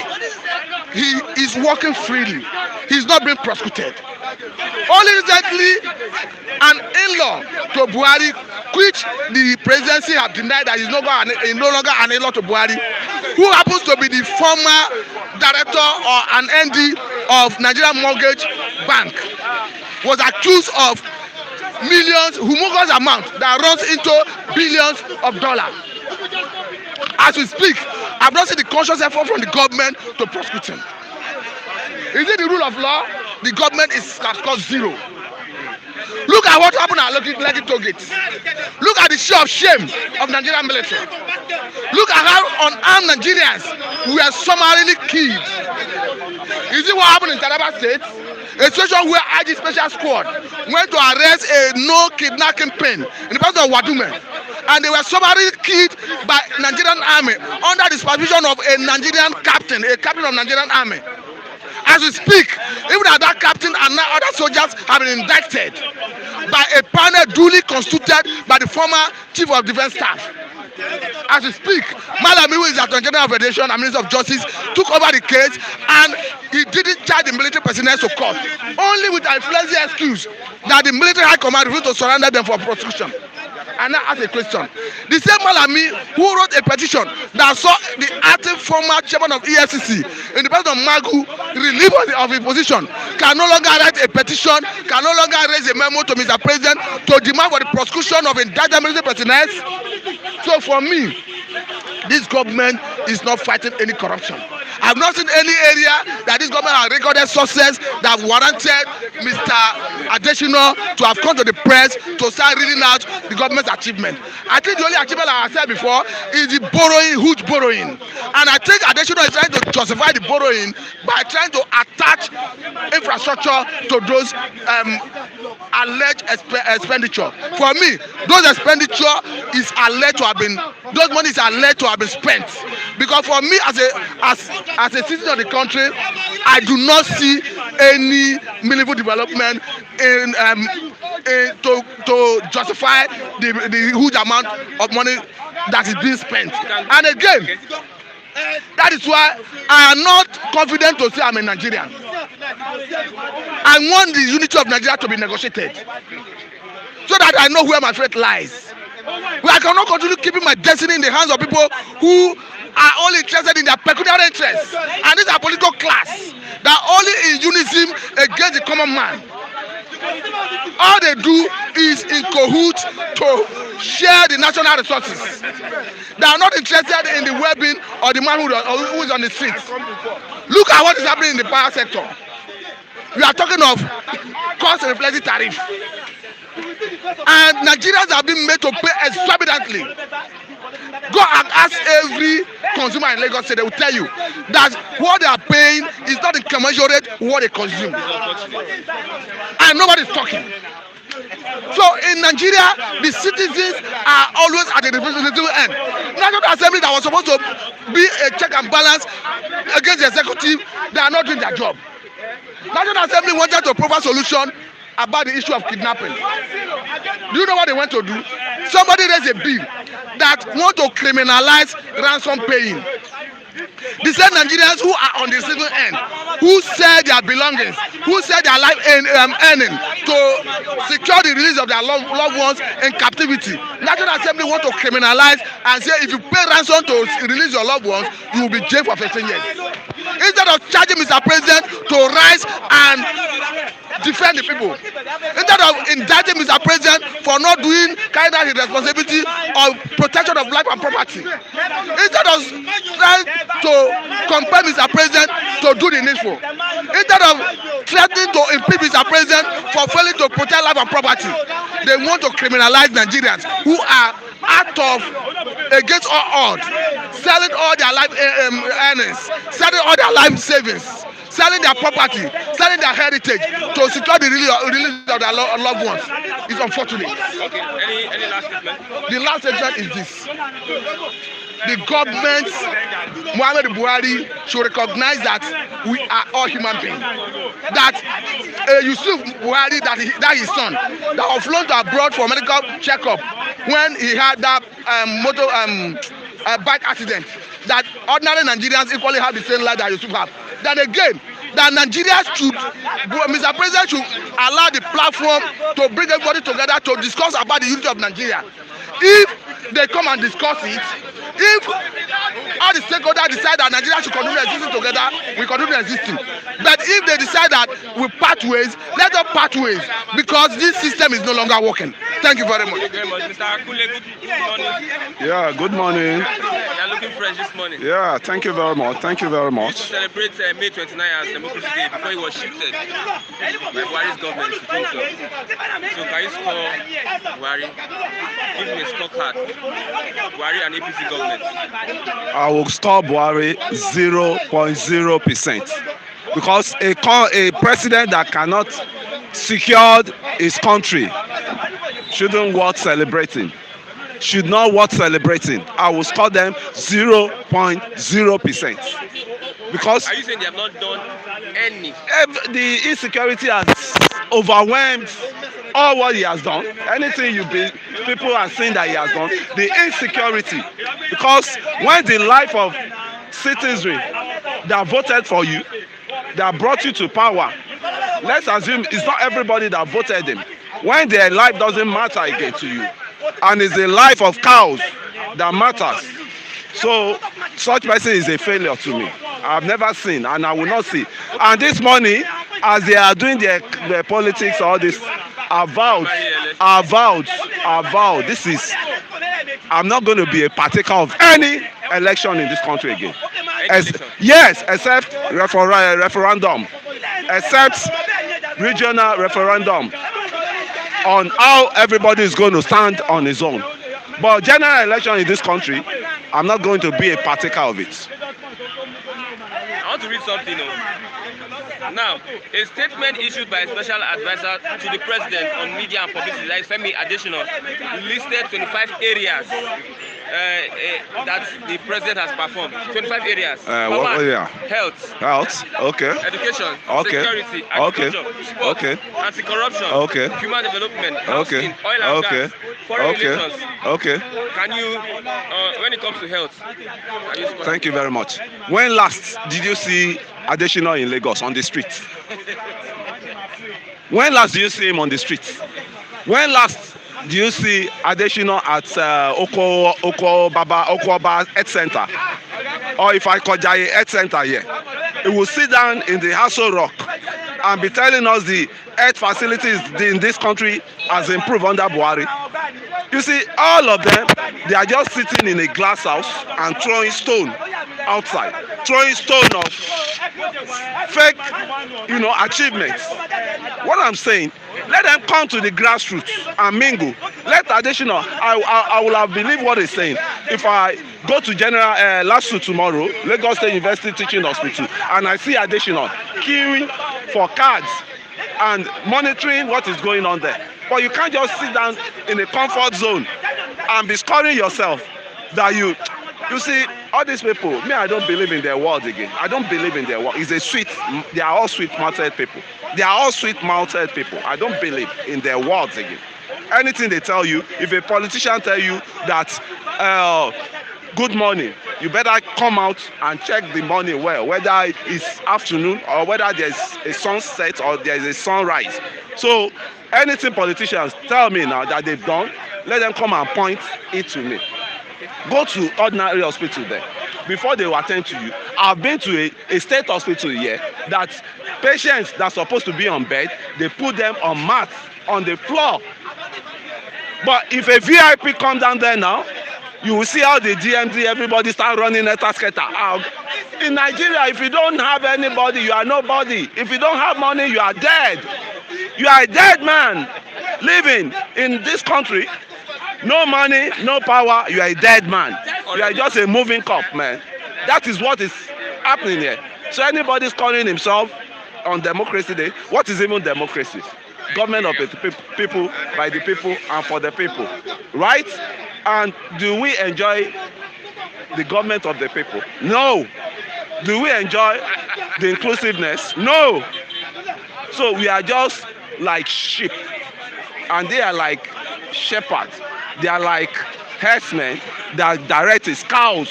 he is working freely. He is not being prosecuted. Only recently, an in-law to Buhari, which the presidency have denied that he is no longer an in-law to Buhari, who happens to be the former director or an ND of Nigerian Mortgage Bank, was accused of millions, humongous amount that runs into billions of dollars. As we speak, I've not seen the conscious effort from the government to prosecute him. Is it the rule of law? The government has cost zero. Look at what happened at Lekki Toll Gate. Look at the show of shame of Nigerian military. Look at how unarmed Nigerians were summarily killed. You see what happened in Taraba State? A situation where IG Special Squad went to arrest a no kidnapping pen in the person of Wadume, and they were summarily killed by Nigerian army under the supervision of a Nigerian captain, a captain of Nigerian army. As we speak, even that captain and other soldiers have been indicted by a panel duly constituted by the former Chief of Defence Staff. As we speak, Malami, who is the Attorney General of Federation and Minister of Justice, took over the case and he didn't charge the military personnel to court, only with a flimsy excuse that the military high command refused to surrender them for prosecution. And now ask a question. The same Malami who wrote a petition that saw the acting former chairman of EFCC in the person of Magu relieved of his position can no longer write a petition, can no longer raise a memo to Mr. President to demand for the prosecution of indicted military personnel. So for me, this government is not fighting any corruption. I've not seen any area that this government has recorded success that warranted Mr. Adesina to have come to the press to start reading out the government's achievement. I think the only achievement, like I said before, is the borrowing, huge borrowing. And I think Adesina is trying to justify the borrowing by trying to attach infrastructure to those alleged expenditure. For me, those expenditure is alleged to have been, those monies are alleged to have been spent. Because for me, as a citizen of the country, I do not see any meaningful development in to justify the huge amount of money that is being spent. And again, that is why I am not confident to say I'm a Nigerian. I want the unity of Nigeria to be negotiated so that I know where my fate lies. I cannot continue keeping my destiny in the hands of people who are only interested in their peculiar interests, and this is a political class that only in unison against the common man. All they do is in cahoots to share the national resources. They are not interested in the well-being of the man who is on the streets. Look at what is happening in the power sector. We are talking of cost-reflective tariff, and Nigerians have been made to pay exorbitantly. Go and ask every consumer in Lagos State, they will tell you that what they are paying is not in commensurate what they consume. And nobody's talking. So in Nigeria, the citizens are always at the representative end. National Assembly that was supposed to be a check and balance against the executive, they are not doing their job. National Assembly wanted to provide solution about the issue of kidnapping. Do you know what they want to do? Somebody raised a bill that want to criminalize ransom paying. The same Nigerians who are on the receiving end who sell their belongings, who sell their life earning to secure the release of their loved ones in captivity. National Assembly want to criminalize and say if you pay ransom to release your loved ones, you will be jailed for 15 years. Instead of charging Mr. President to rise and defend the people, instead of indicting Mr. President for not carrying out his responsibility of protection of life and property, instead of trying to compel Mr. President to do the needful, instead of threatening to impeach Mr. President for failing to protect life and property, they want to criminalize Nigerians who are out of against all odds, selling all their life earnings, selling all their life savings, selling their property, selling their heritage to secure the release of their loved ones. It's unfortunate. Okay, any last statement? The last statement is this: the government, Muhammad Buhari, should recognize that we are all human beings. That Yusuf Buhari, that his son, that was flown to abroad for medical checkup when he had that bike accident. That ordinary Nigerians equally have the same life that Yusuf have. Then again, that Nigerians should, Mr. President should allow the platform to bring everybody together to discuss about the unity of Nigeria. If they come and discuss it, if all the stakeholders decide that Nigeria should continue existing together, we continue existing. But if they decide that we part ways, let us part ways, because this system is no longer working. Thank you very much. Thank you very much. Mr. Akule, good morning. Yeah, good morning. You are looking fresh this morning. Yeah, thank you very much. Thank you very We much. celebrate May 29 as Democracy Day before it was shifted by Buhari's government to do so. So can you score Buhari? Give me a scorecard. Buhari and APC government. I will score Buhari 0.0% because a president that cannot secure his country shouldn't worth celebrating. Should not worth celebrating. I will score them 0.0% because Are you saying they have not done any? the insecurity has overwhelmed all what he has done. Anything people are saying that he has done, the insecurity, because when the life of citizenry that voted for you, that brought you to power, let's assume it's not everybody that voted him. When their life doesn't matter again to you, and it's the life of cows that matters, so such person is a failure to me. I've never seen and I will not see. And this morning, as they are doing their politics, all this, I vowed, this is, I'm not going to be a partaker of any election in this country again. Yes, except referendum, except regional referendum on how everybody is going to stand on his own. But general election in this country, I'm not going to be a partaker of it. I want to read something. Now, a statement issued by a special advisor to the president on media and publicity, that is Femi Adesina, listed 25 areas that the president has performed. 25 areas. What area? Health. Health. Okay. Education. Okay. Security. Okay. Agriculture. Sport. Okay. Anti-corruption. Okay. Human development. Okay. Housing, oil and gas. Foreign relations. Okay. Can you, when it comes to health, can you score? Thank you very much. When last did you see Adesina in Lagos on the street? When last did you see him on the street? When last do you see Adesina at Okoba Health Center? Or if I call Jaye Health Center here, he will sit down in the Hasso Rock and be telling us the health facilities in this country has improved under Buhari. You see, all of them, they are just sitting in a glass house and throwing stone outside, throwing stone of fake, achievements. What I'm saying, let them come to the grassroots and mingle. Let Adesina, I will have believed what he's saying. If I go to General LASU tomorrow, Lagos State University Teaching Hospital, and I see Adesina queuing for cards and monitoring what is going on there. But you can't just sit down in a comfort zone and be scoring yourself that you see, all these people, me, I don't believe in their words again. I don't believe in their words. They are all sweet-mouthed people. They are all sweet-mouthed people. I don't believe in their words again. Anything they tell you, if a politician tell you that good morning, you better come out and check the morning well, whether it's afternoon or whether there's a sunset or there's a sunrise. So anything politicians tell me now that they've done, let them come and point it to me. Go to ordinary hospital there before they will attend to you. I've been to a state hospital here that patients that are supposed to be on bed, they put them on mats on the floor. But if a VIP come down there now, you will see how the DMD, everybody start running out. In Nigeria, if you don't have anybody, you are nobody. If you don't have money, you are dead. You are a dead man living in this country. No money, no power, you are a dead man. You are just a moving cup, man. That is what is happening here. So anybody's calling himself on Democracy Day, what is even democracy? Government of the people, by the people, and for the people, right? And do we enjoy the government of the people? No. Do we enjoy the inclusiveness? No. So we are just like sheep, and they are like shepherds. They are like herdsmen that direct his cows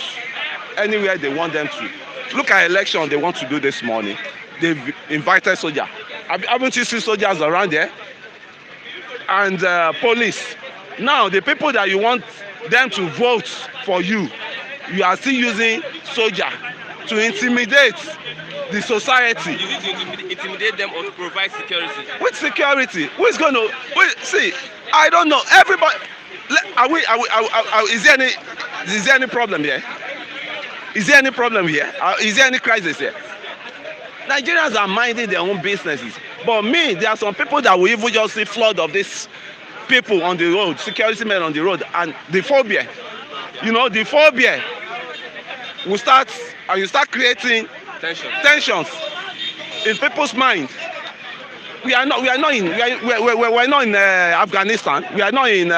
anywhere they want them to. Look at election they want to do this morning. They've invited soldiers. Haven't you seen soldiers around there? And police. Now, the people that you want them to vote for you, you are still using soldier to intimidate the society. You need to intimidate them or to provide security. Which security? Who is going to? See, I don't know. Everybody. Is there any problem here? Is there any problem here? Is there any crisis here? Nigerians are minding their own businesses. But me, there are some people that will even just see flood of these people on the road, security men on the road, and the phobia. You know, the phobia will start, and you start creating tensions in people's minds. We are not in Afghanistan. We are not in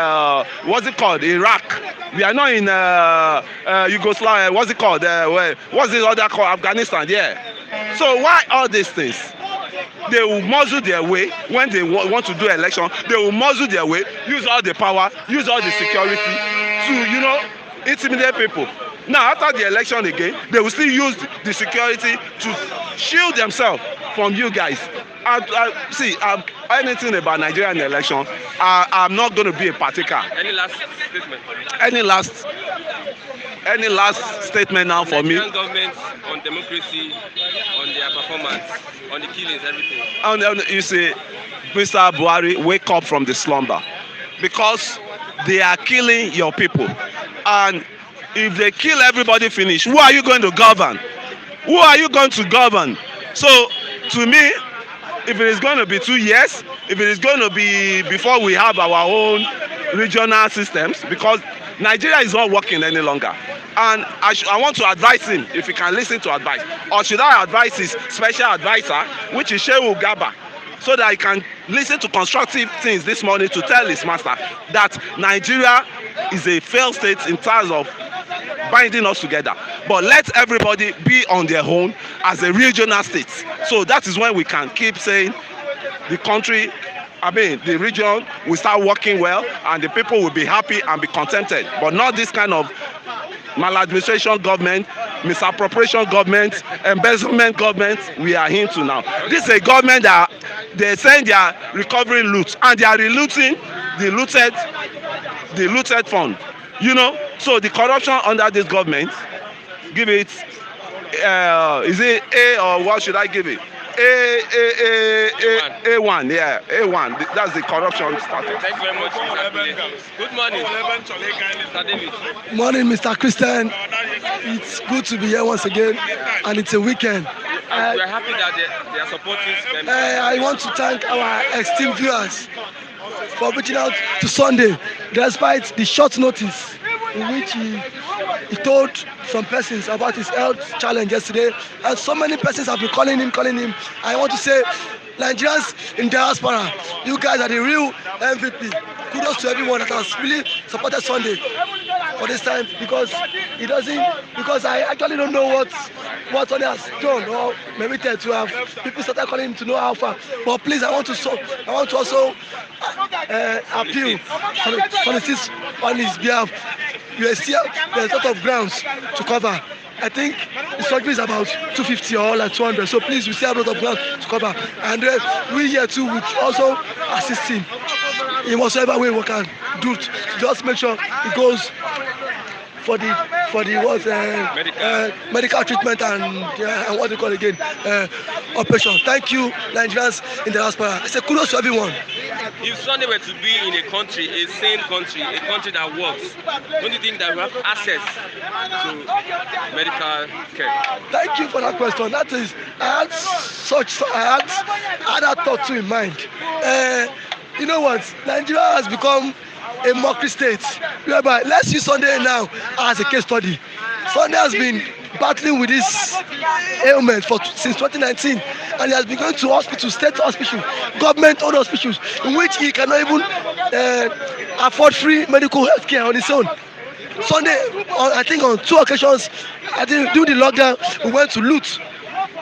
what's it called, Iraq. We are not in Yugoslavia. What's it called? What's the other called? Afghanistan. Yeah. So why all these things? They will muzzle their way when they want to do election. They will muzzle their way, use all the power, use all the security to, intimidate people. Now after the election again, they will still use the security to shield themselves from you guys. Anything about Nigerian election, I'm not going to be a partaker. Any last statement? Any last statement now for me? Nigerian government on democracy, on their performance, on the killings, everything. And you say, Mr. Buhari, wake up from the slumber, because they are killing your people. And if they kill everybody finish, who are you going to govern? Who are you going to govern? So to me, if it is going to be 2 years, if it is going to be before we have our own regional systems, because Nigeria is not working any longer. And I want to advise him, if he can listen to advice, or should I advise his special advisor, which is Shehu Gaba, so that he can listen to constructive things this morning to tell his master that Nigeria is a failed state in terms of binding us together. But let everybody be on their own as a regional state. So that is when we can keep saying the country, the region will start working well and the people will be happy and be contented. But not this kind of maladministration government, misappropriation government, embezzlement government we are into now. This is a government that they say they are recovering loot, and they are relooting the looted fund. So the corruption under this government, give it, is it A, or what should I give it? A1, yeah, A1. That's the corruption started. Thank you very much, Mr. David. Good morning, Mr. David. Morning, Mr. Christian. It's good to be here once again, and it's a weekend. We are happy that they are supporting them. I want to thank our esteemed viewers for reaching out to Sunday, despite the short notice in which he told some persons about his health challenge yesterday, and so many persons have been calling him. I want to say, Nigerians in diaspora, you guys are the real MVP. Kudos to everyone that has really supported Sunday for this time, because I actually don't know what Sunday has done, or maybe to have people started calling him to know how far. But please, I want to also appeal on his behalf. there's a lot of grounds to cover. I think the surgery is about 250 or like 200. So please, we still have a lot of ground to cover. And we here too will also assist him in whatever way we can do to just make sure he goes for the medical treatment and what they call again operation. Thank you, Nigerians in the diaspora. I say kudos to everyone. If Sunday were to be in a country, a sane country, a country that works, don't you think that we have access to medical care? Thank you for that question. That is, I had that thought too in mind. You know what? Nigeria has become a mockery state. Whereby, let's use Sunday now as a case study. Sunday has been battling with this ailment since 2019, and he has been going to hospitals, state hospitals, government-owned hospitals, in which he cannot even afford free medical health care on his own. Sunday, I think on 2 occasions, I think during the lockdown, we went to loot,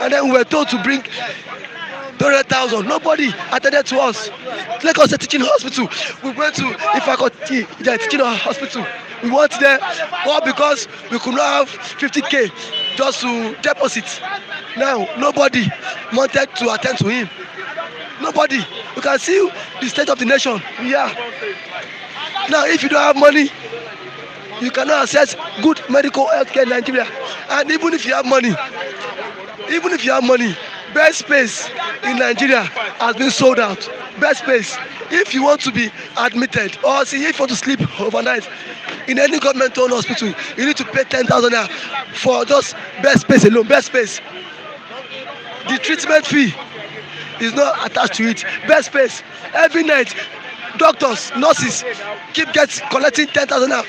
and then we were told to bring 300,000. Nobody attended to us. Lagos teaching hospital. We went to Ifakoti, the teaching hospital. We went there all because we could not have 50k just to deposit. Now nobody wanted to attend to him. Nobody. You can see the state of the nation. Yeah. Now if you don't have money, you cannot access good medical health care in Nigeria. And even if you have money, bed space in Nigeria has been sold out. Bed space. If you want to be admitted or if you want to sleep overnight in any government-owned hospital, you need to pay 10,000 naira for just bed space alone. Bed space. The treatment fee is not attached to it. Bed space. Every night, doctors, nurses keep collecting 10,000 naira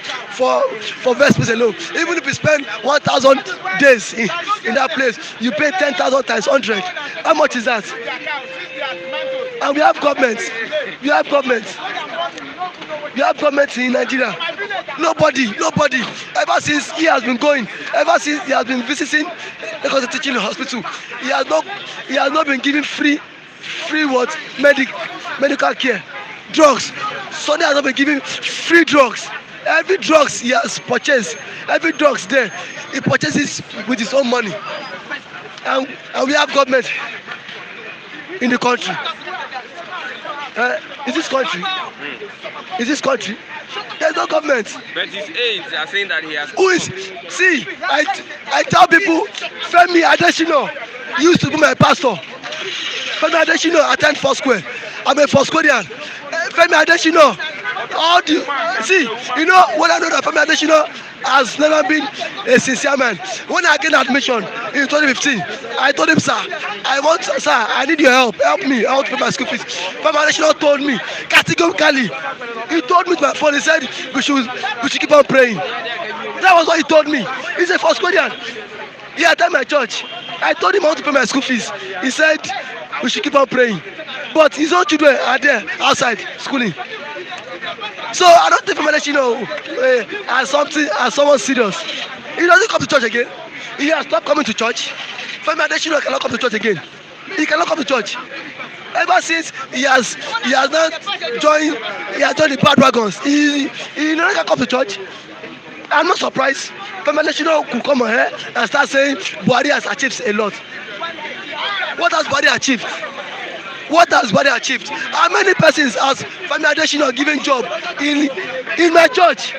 for bed space alone. Even if you spend 1,000 days in that place, you pay 10,000 times 100. How much is that? And we have government in Nigeria. Nobody. Ever since he has been visiting the teaching hospital, he has not been given free what medical care. Drugs. Sunday has not been giving free drugs. Every drugs he has purchased, every drugs there, he purchases with his own money. And we have government in the country. Is this country? There's no government. But his aides are saying that he has. Who is? See, I tell people, Femi Adesina used to be my pastor. Femi Adesina attend Foursquare. I'm a Foursquarean. Femi Adesina, you know what I know that Femi Adesina has never been a sincere man. When I get admission in 2015, I told him, sir, I need your help. Help me. I want to pay my school fees. Femi Adesina told me categorically. He told me to my phone. He said we should keep on praying. That was what he told me. He's a Foursquarean. He attended my church. I told him I want to pay my school fees. He said we should keep on praying. But his own children are there outside schooling. So I don't think Femi Adesina as someone serious. He doesn't come to church again. He has stopped coming to church. Femi Adesina cannot come to church again. He cannot come to church. Ever since he has not joined the bandwagons, he never can come to church. I'm not surprised. Femi Adesina could come on here and start saying Buhari has achieved a lot. What has Buhari achieved? How many persons has Femi Adesina given job in my church?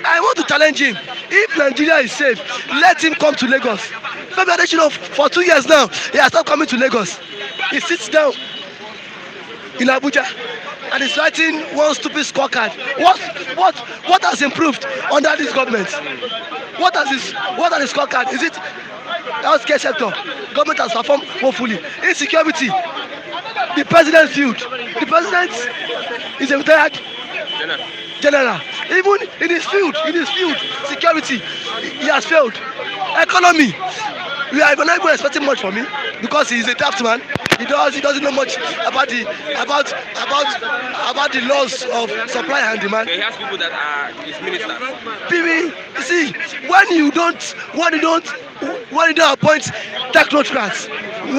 I want to challenge him. If Nigeria is safe, let him come to Lagos. Femi Adesina for 2 years now, he has stopped coming to Lagos. He sits down in Abuja and is writing one stupid scorecard. What has improved under this government? What are the scorecard? Is it healthcare sector? Government has performed woefully. Insecurity. The president failed. The president is a retired general. Even in his field, security, he has failed. Economy. We are not even expecting much from him because he is a draftsman. He doesn't know much about the laws of supply and demand. So he has people that are his ministers. You see, when you don't appoint technocrats,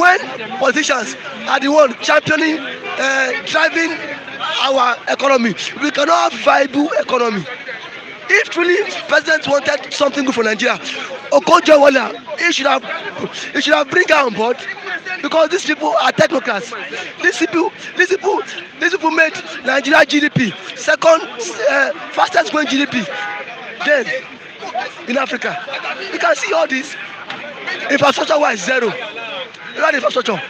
when politicians are the one championing, driving our economy, we cannot have viable economy. If truly president wanted something good for Nigeria, Okonjo-Iweala, he should have bring her on board, because these people are technocrats. These people made Nigeria GDP second fastest growing GDP then in Africa. You can see all this. Infrastructure wise, zero. Not infrastructure.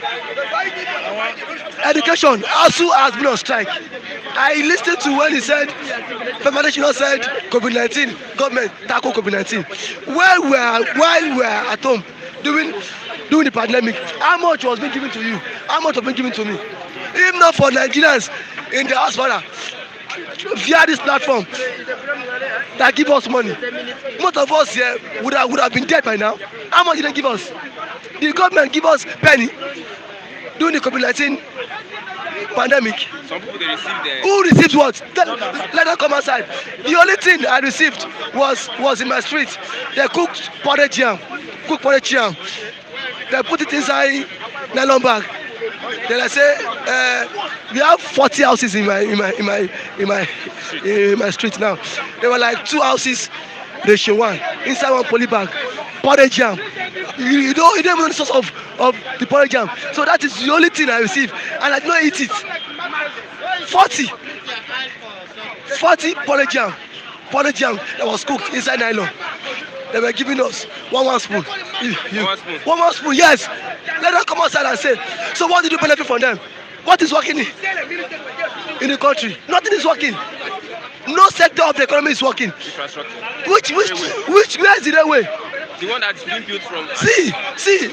Education, ASU has been on strike. I listened to when he said, Federation said COVID-19, government tackle COVID-19. While we are at home during the pandemic, how much was being given to you? How much was being given to me? If not for Nigerians in the diaspora via this platform that give us money, most of us here would have been dead by now. How much did they give us? The government give us penny during the COVID-19 pandemic. Some people they received the. Who received what? Let them come outside. The only thing I received was in my street. They cooked porridge yam. They put it inside nylon bag. Then I say, we have 40 houses in my street now. There were like 2 houses, ratio 1, inside one poly bag. Porridge jam. You don't even know the source of the porridge jam. So that is the only thing I receive, and I did not eat it. 40 porridge jam that was cooked inside nylon. They were giving us one spoon. One spoon, yes. Let them come outside and say, so what did you benefit from them? What is working in the country? Nothing is working. No sector of the economy is working. Which where is the railway? The one that's being built from. See,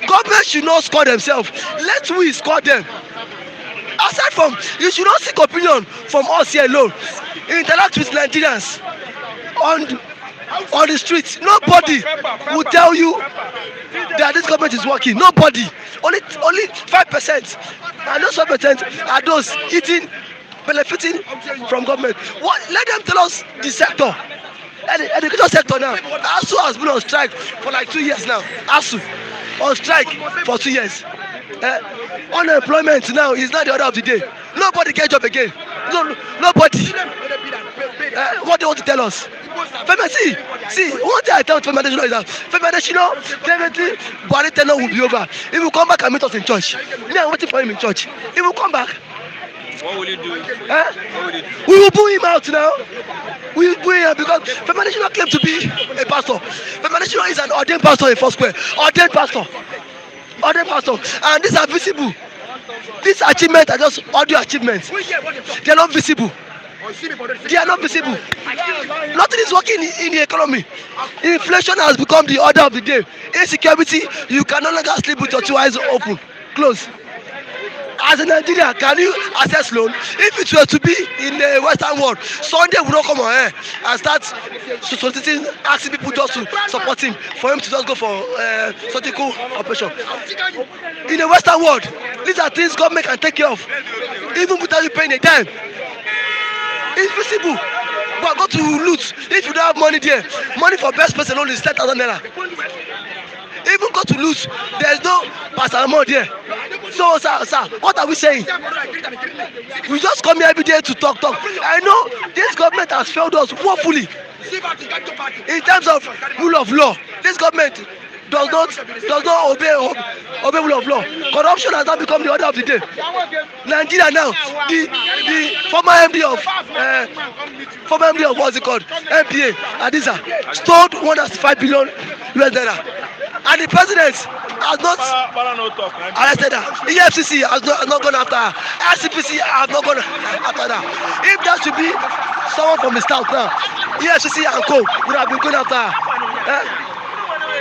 government should not score themselves. Let we score them. Aside from, you should not seek opinion from us here alone. Interact with Nigerians on the streets. Nobody will tell you that this government is working. Nobody. Only 5%. And those 5% are those benefiting from government. Let them tell us the sector. Education sector now. ASU has been on strike for like 2 years now. ASU on strike for 2 years. Unemployment now is not the order of the day. Nobody get job again. Nobody. What they want to tell us? See, one thing I tell Federation is that Federation definitely Buhari tenure will be over. He will come back and meet us in church. Me, I'm waiting for him in church. He will come back. What will you do? What will you do? We will boo him out now. We will boo him because Federation claims to be a pastor. Federation is an ordained pastor in first square. Ordained pastor. And these are visible. These achievements are just audio achievements. They are not visible. Nothing is working in the economy. Inflation has become the order of the day. Insecurity, you can no longer sleep with your 2 eyes open, close. As a Nigerian, can you access loan? If it were to be in the Western world, Sunday will not come on here and start soliciting, asking people just to support him, for him to just go for surgical operation. In the Western world, these are things government can take care of, even without you paying a dime. It's visible. But go to loot. If you don't have money there, money for best person only is 10,000 naira. Even go to loot, there is no paracetamol there. So, sir, what are we saying? We just come here every day to talk. I know this government has failed us woefully. In terms of rule of law, this government does not obey rule of law. Corruption has now become the order of the day. Nigeria now, the former MD of what's it called, MPA, Adiza, stole 105 billion US dollar. And the president has not arrested her. The EFCC has not gone after her. ICPC has not gone after her. If that should be someone from the south now, EFCC and co would have been going after her.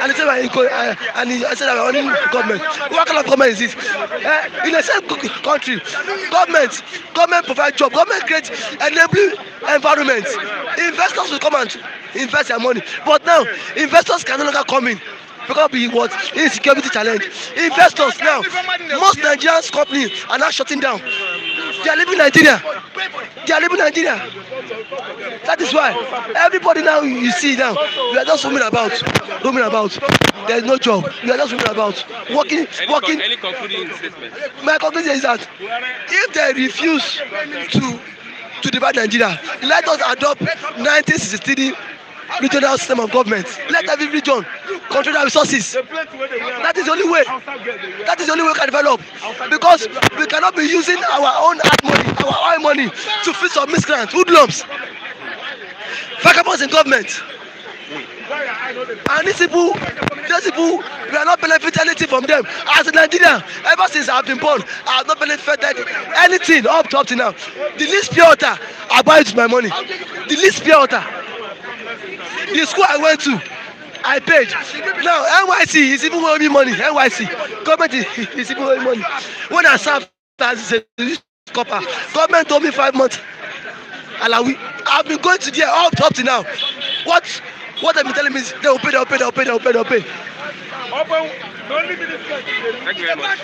And he said, I said, I'm running government. What kind of government is this? In a certain country, government provide job, government creates enabling environment. Investors will come and invest their money. But now, investors can no longer come in because of what insecurity challenge. Investors now, most Nigerian companies are now shutting down. They are leaving Nigeria. That is why everybody now you see now, we are just roaming about. There is no job. We are just roaming about, working. Any concluding statement? My conclusion is that if they refuse to divide Nigeria, let us adopt 1963 regional system of government. Let every region control their resources. That is the only way. That is the only way we can develop. Because we cannot be using our own hard money, our own money to feed some miscreants, hoodlums, vagabonds in government. And these people, we are not benefiting anything from them. As a Nigerian, ever since I have been born, I have not benefited anything up to now. The least pure water, I buy it with my money. The least pure water. The school I went to, I paid. Now NYC is even owing me money. NYC government is even owing money. When I served as a copper, government told me 5 months. Alawi, I've been going to there up to now. What they've been telling me is they will pay. Thank you very much.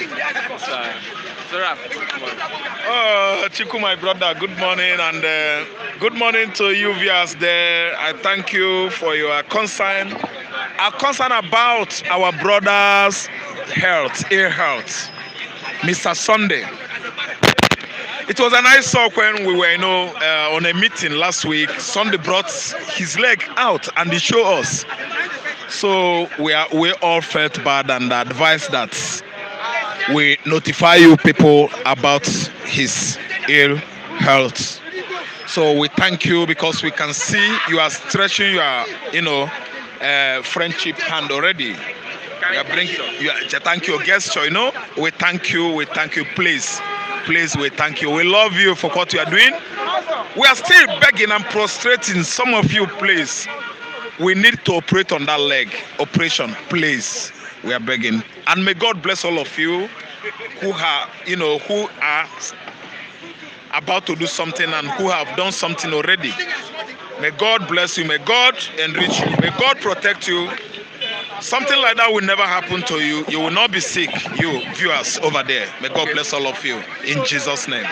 Chiku, my brother, good morning, and good morning to you viewers there. I thank you for your concern. Our concern about our brother's health, ill health. Mr. Sunday. It was a nice talk when we were, on a meeting last week. Sunday brought his leg out and he showed us. So we all felt bad and advised that we notify you people about his ill health. So we thank you because we can see you are stretching your, friendship hand already. Thank you, gesture. We thank you, please, we thank you. We love you for what you are doing. We are still begging and prostrating some of you, please. We need to operate on that leg. Operation, please. We are begging. And may God bless all of you who are about to do something and who have done something already. May God bless you. May God enrich you. May God protect you. Something like that will never happen to you. You will not be sick, you viewers over there. May God bless all of you in Jesus' name.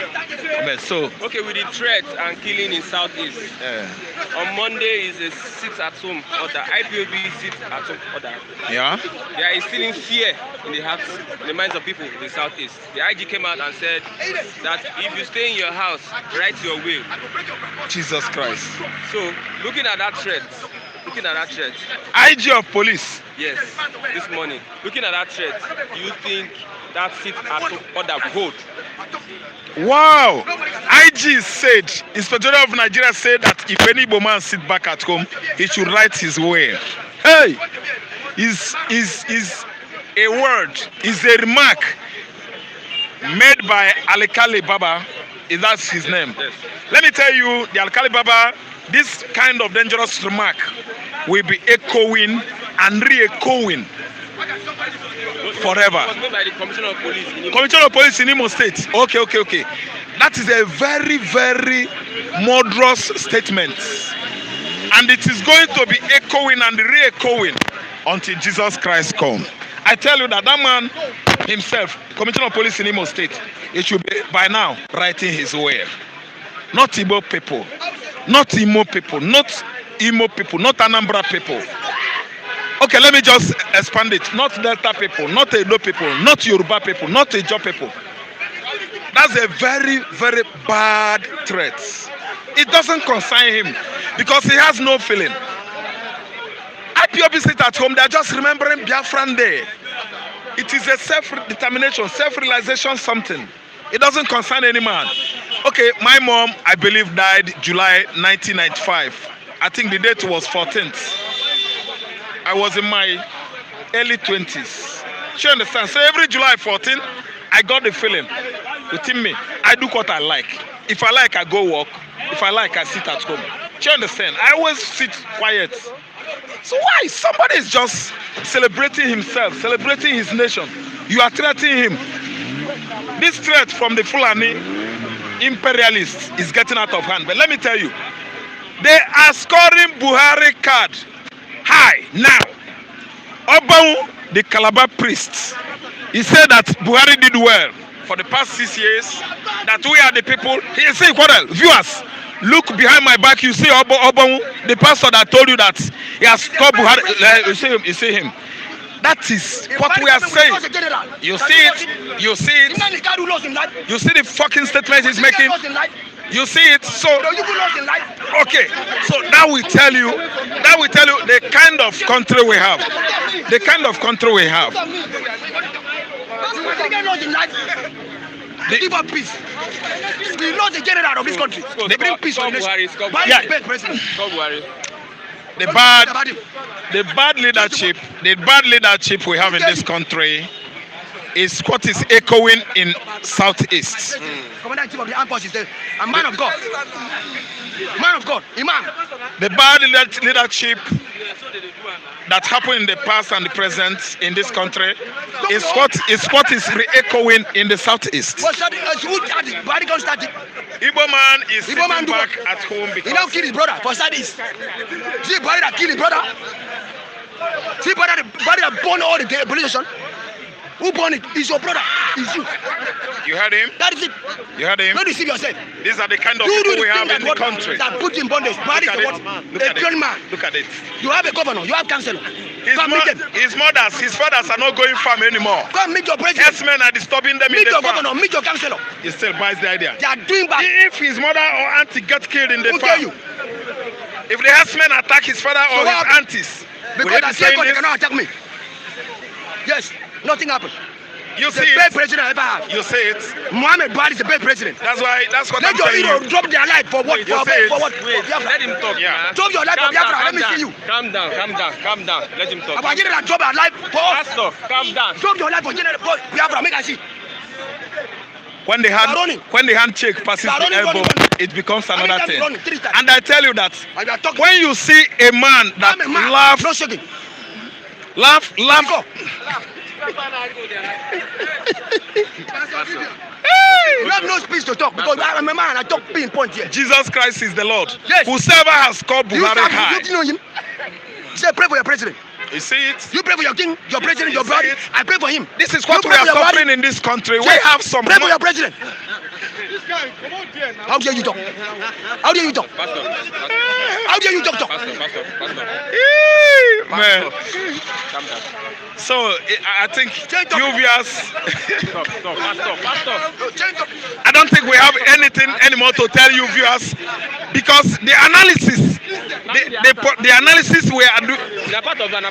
Amen. So, okay, with the threats and killing in Southeast, on Monday is a sit-at-home order. IPOB sit-at-home order. Yeah. There is still fear in the hearts, in the minds of people in the Southeast. The IG came out and said that if you stay in your house, write your will. Jesus Christ. So, looking at that threat, IG of police. Yes, this morning. Looking at that threat, do you think that sit-at-home order hold? Wow! IG said, Inspector of Nigeria said that if any Igbo sit back at home, he should write his will. Hey! Is a word, is a remark made by Alikali Baba. Is that his name? Yes. Let me tell you, the Alikali Baba, this kind of dangerous remark will be echoing and re-echoing forever. It was made by the Commissioner of Police in Imo. Commissioner of Police in Imo State. Okay. That is a very, very murderous statement. And it is going to be echoing and re-echoing until Jesus Christ comes. I tell you that man himself, Commissioner of Police in Imo State, he should be by now writing his will. Not Igbo people. Not Imo people. Not Imo people. Not Anambra people. Okay, let me just expand it. Not Delta people, not Edo people, not Yoruba people, not Ijaw people. That's a very, very bad threat. It doesn't concern him because he has no feeling. IPOB sit at home, they're just remembering Biafran Day. It is a self-determination, self-realization something. It doesn't concern any man. Okay, my mom, I believe, died July 1995. I think the date was 14th. I was in my early 20s. You understand? So every July 14th, I got the feeling within me. I do what I like. If I like, I go walk. If I like, I sit at home. You understand? I always sit quiet. So why? Somebody is just celebrating himself, celebrating his nation. You are threatening him. This threat from the Fulani imperialists is getting out of hand. But let me tell you, they are scoring Buhari card high now. Obawu, the Calabar priest, he said that Buhari did well for the past 6 years, that we are the people. He said, viewers, look behind my back, you see Obawu, the pastor that told you that he has scored Buhari. You see him. That is what we are saying. You see it. You see it. You see the fucking statement he's making. You see it? So No, you will not in life. okay. So that will tell you the kind of country we have. The kind of country we have. You get lost in life. They give up peace. We lost the general of this country. They bring peace to the nation. Why is the best president? The bad leadership we have in this country is what is echoing in southeast. Commander-in-Chief of the armed forces is a man of God. Man of God, Imam. The bad leadership that happened in the past and the present in this country is what is re-echoing in the southeast. Buhari don't start it. Igbo man is Igbo man sitting do back what? at home He because now kill his brother for studies. See Buhari that kill his brother. See Buhari that born all the politician. Who born it? It's your brother. It's you. you heard him. That is it. You heard him. Don't deceive yourself. These are the kind of You do people we the have thing in that the country. that put you in bondage. Buhari is Look a at what? it. Look A at grown it. man. Look at it. You have a governor. You have councillor. His, Come meet them. his mothers, his fathers are not going farm anymore. Come meet your president. Yes, men are disturbing them Meet in your the farm. governor. Meet your councillor. He still buys the idea. They are doing bad. If his mother or auntie gets killed in the Who tell farm, you? if the herdsmen attack his father So or what his happened? aunties, Because will I he be say saying God, they this? cannot attack me. Yes, nothing happened. You The see best it. president I ever had. You see it. Muhammad Buhari is the best president. That's what Let I'm your telling hero you. drop their life for what? You say it. For what? Wait, For Biafra. let him talk. Yeah. man. Drop your life for Biafra. Let me see you. Calm down. Let him talk. About general drop your life for us. Pastor, calm down. Drop your life for general for Biafra. Make I see. When the You are running. handshake passes You are the running, elbow, running. it becomes How many another times you thing. running? 3 times. And I tell you that And you are talking. when you see a man that I'm a man. laugh, No shaking. laugh, Go. You have no speech to talk because I'm a man. I talk pinpoint here. Jesus Christ is the Lord. Yes. Whosoever has called Do you Buhari have high, you know him? Say pray for your president. you see it. You pray for your king, your president, your You brother. say it. I pray for him. This is what You we pray are for your suffering body. in this country. We Yes. have some. Pray for your president. How dare you talk? How dare you talk? How dare you talk? Man. Calm down. So I think you viewers, Pastor. I don't think we have anything anymore to tell you viewers because the analysis, the analysis we are doing. Na part of that.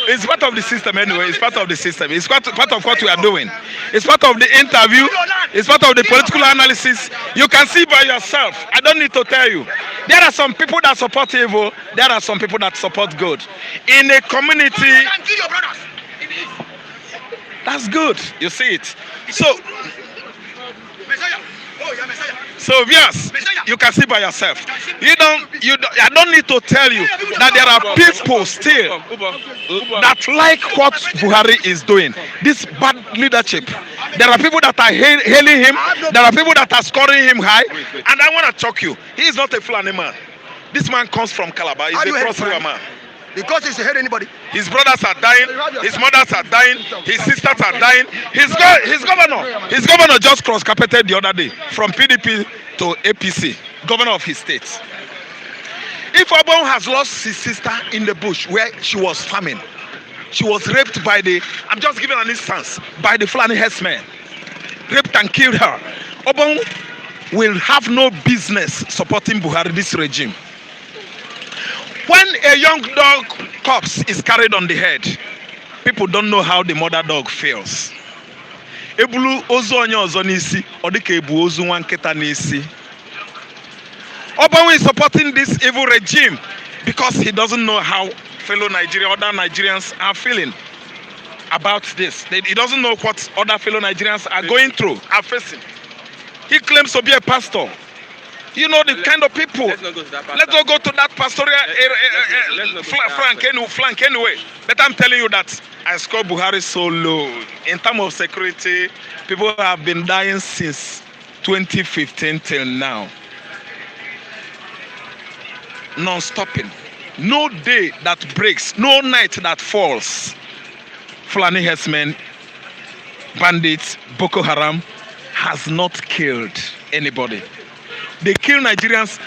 It's part of the system anyway. It's part of the system. It's part of what we are doing. It's part of the interview. It's part of the political analysis. You can see by yourself. I don't need to tell you. There are some people that support evil. There are some people that support good. In a community, Kill your brothers. that's good. You see it. So, Messiah. Oh, yeah, Messiah. yes, you can see by yourself. I don't need to tell you that there are people still that like what Buhari is doing. This bad leadership. There are people that are hailing him. There are people that are scoring him high. And I want to shock you. He is not a Fulani man. This man comes from Calabar. He's How do a you hate cross river Fulani? man. Because he's hate anybody. His brothers are dying. His mothers are dying. His sisters are dying. His governor just cross-carpeted the other day from PDP to APC, governor of his state. If Obon has lost his sister in the bush where she was farming, she was raped by I'm just giving an instance, by the Fulani herdsmen, raped and killed her. Obon will have no business supporting Buhari, this regime. When a young dog corpse is carried on the head, people don't know how the mother dog feels. Ebulu ozu onye ozo n'isi, ọ dị ka ebu ozu nwa nkịta n'isi. Obawe is supporting this evil regime because he doesn't know how fellow other Nigerians are feeling about this. He doesn't know what other fellow Nigerians are going through, are facing. He claims to be a pastor. You know the kind of people. Let's not go to that pastor. Let's not go to that pastoral flank anyway. But I'm telling you that I score Buhari so low. In terms of security, people have been dying since 2015 till now. Non-stopping. No day that breaks, no night that falls. Fulani herdsmen, bandits, Boko Haram has not killed anybody. They kill Nigerians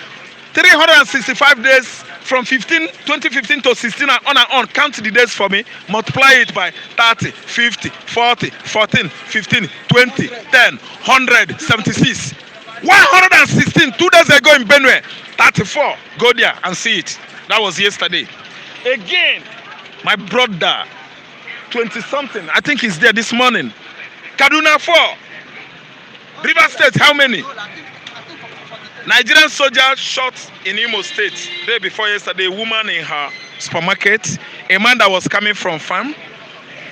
365 days from 2015 to 16 and on. Count the days for me. Multiply it by 30, 50, 40, 14, 15, 20, 10, 100, 76. 116 2 days ago in Benue. 34. Go there and see it. That was yesterday. Again, my brother, 20 something. I think he's there this morning. Kaduna 4. River State, how many? Nigerian soldier shot in Imo State day before yesterday. A woman in her supermarket. A man that was coming from farm.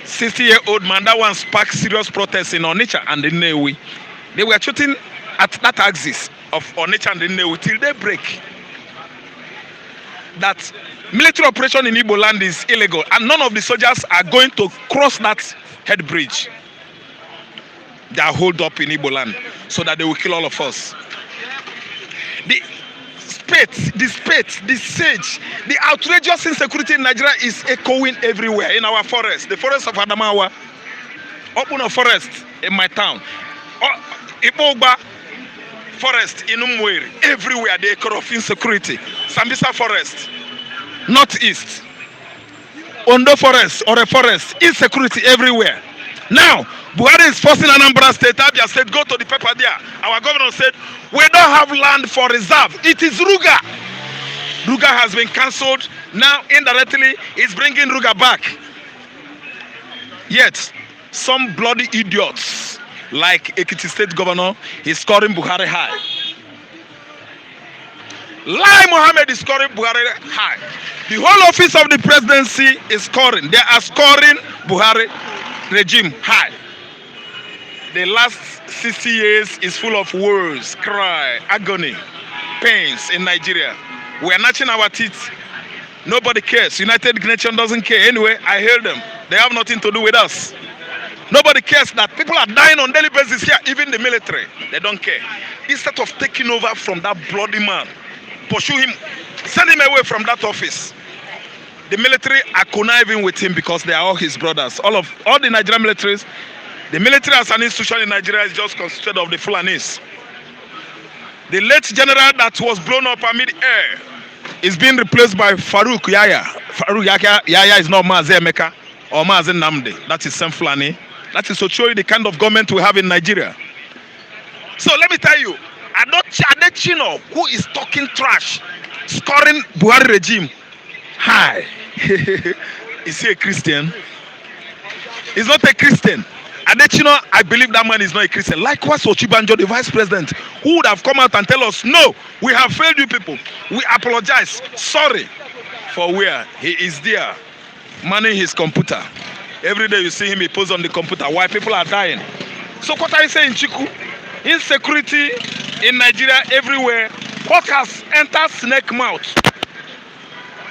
60-year-old man. That one sparked serious protests in Onitsha and in Nnewi. They were shooting at that axis of Onitsha and Nnewi till daybreak. That military operation in Igbo land is illegal and none of the soldiers are going to cross that head bridge. They are holed up in Igbo land so that they will kill all of us. The spate, the sage, the outrageous insecurity in Nigeria is echoing everywhere in our forest. The forest of Adamawa, Opuno forest in my town, Ipoba forest in Umweri, everywhere the echo of insecurity. Sambisa forest, northeast, Ondo forest or a forest, insecurity everywhere. Now, Buhari is forcing Anambra State, Abia State, go to the paper there. Our governor said, we don't have land for reserve. It is Ruga. Ruga has been cancelled. Now, indirectly, it's bringing Ruga back. Yet, some bloody idiots, like Ekiti State Governor, is scoring Buhari high. Lai Mohammed is scoring Buhari high. The whole office of the presidency is scoring. They are scoring Buhari regime high. The last 60 years is full of wars, cry, agony, pains in Nigeria. We are gnashing our teeth. Nobody cares. United Nations doesn't care. Anyway, I heard them. They have nothing to do with us. Nobody cares that people are dying on daily basis here, even the military. They don't care. Instead of taking over from that bloody man, pursue him, send him away from that office. The military are conniving with him because they are all his brothers. All the Nigerian militaries, the military as an institution in Nigeria is just constituted of the Fulanis. The late general that was blown up amid air is being replaced by Farouk Yaya. Farouk Yaya is not Mazi Emeka or Mazi Namde. That is Sam Fulani. That is to show you the kind of government we have in Nigeria. So let me tell you, Adechino, who is talking trash, scoring Buhari regime, hi. Is he a Christian? He's not a Christian. Adechino, I believe that man is not a Christian. Likewise, Ochibanjo, the vice president, who would have come out and tell us, no, we have failed you people. We apologize. Sorry. For where? He is there, manning his computer. Every day you see him, he posts on the computer. Why people are dying. So what are you saying, Chiku? Insecurity in Nigeria everywhere. What has entered snake mouth?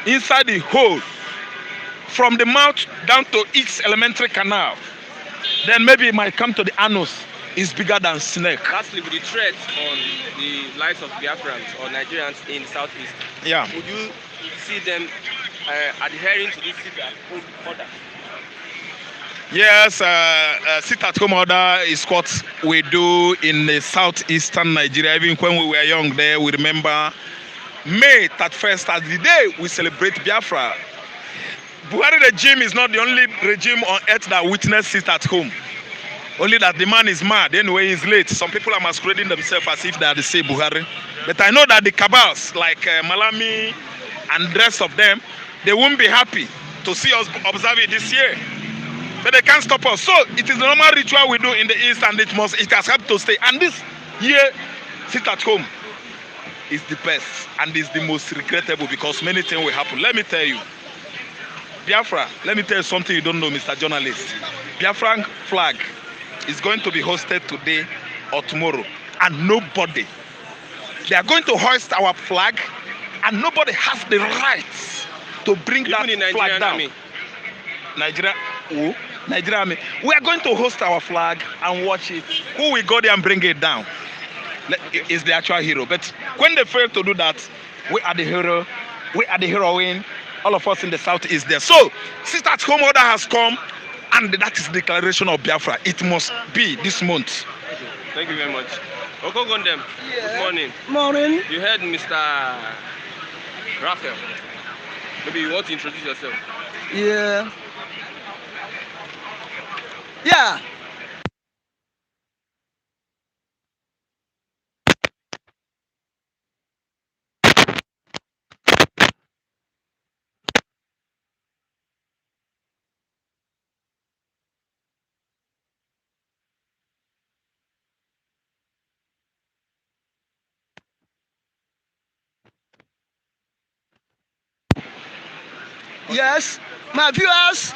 Inside the hole. From the mouth down to each elementary canal. Then maybe it might come to the anus. It's bigger than snake. Lastly, with the threat on the lives of Biafrans or Nigerians in the southeast, yeah, would you see them adhering to this sit-at-home order? Yes, sit-at-home order is what we do in the southeastern Nigeria. Even when we were young there, we remember May 31st as the day we celebrate Biafra. Buhari regime is not the only regime on earth that witnessed sit-at-home. Only that the man is mad. Anyway, he's late. Some people are masquerading themselves as if they are the same Buhari. But I know that the cabals like Malami and the rest of them, they won't be happy to see us observe it this year. But they can't stop us. So it is the normal ritual we do in the East, and it has helped to stay. And this year, sit-at-home is the best and is the most regrettable because many things will happen. Let me tell you. Biafra, let me tell you something you don't know, Mr. Journalist. Biafran flag is going to be hosted today or tomorrow, and nobody, they are going to hoist our flag, and nobody has the rights to bring that flag down. Army. Nigeria Army. We are going to host our flag and watch it. Who will go there and bring it down is the actual hero. But when they fail to do that, we are the hero, we are the heroine. All of us in the south is there. So, sit-at-home order has come, and that is the declaration of Biafra. It must be this month. Thank you very much. Okogondem, good morning. Morning. You heard Mr. Raphael. Maybe you want to introduce yourself. Yeah. Yeah. Yes, my viewers,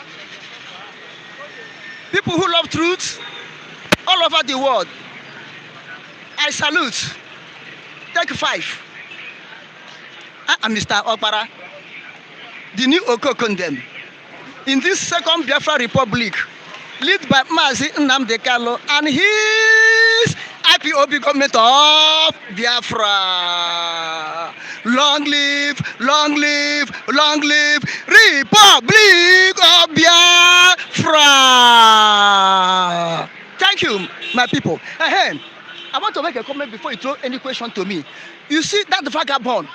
people who love truth all over the world, I salute. Take 5. I'm Mr. Okpara, the new Okokondem. In this second Biafra Republic, led by Mazi Nnamdi Kanu and his IPOB government of Biafra. Long live, long live, long live Republic of Biafra. Thank you, my people. Hey, I want to make a comment before you throw any question to me. You see that vagabond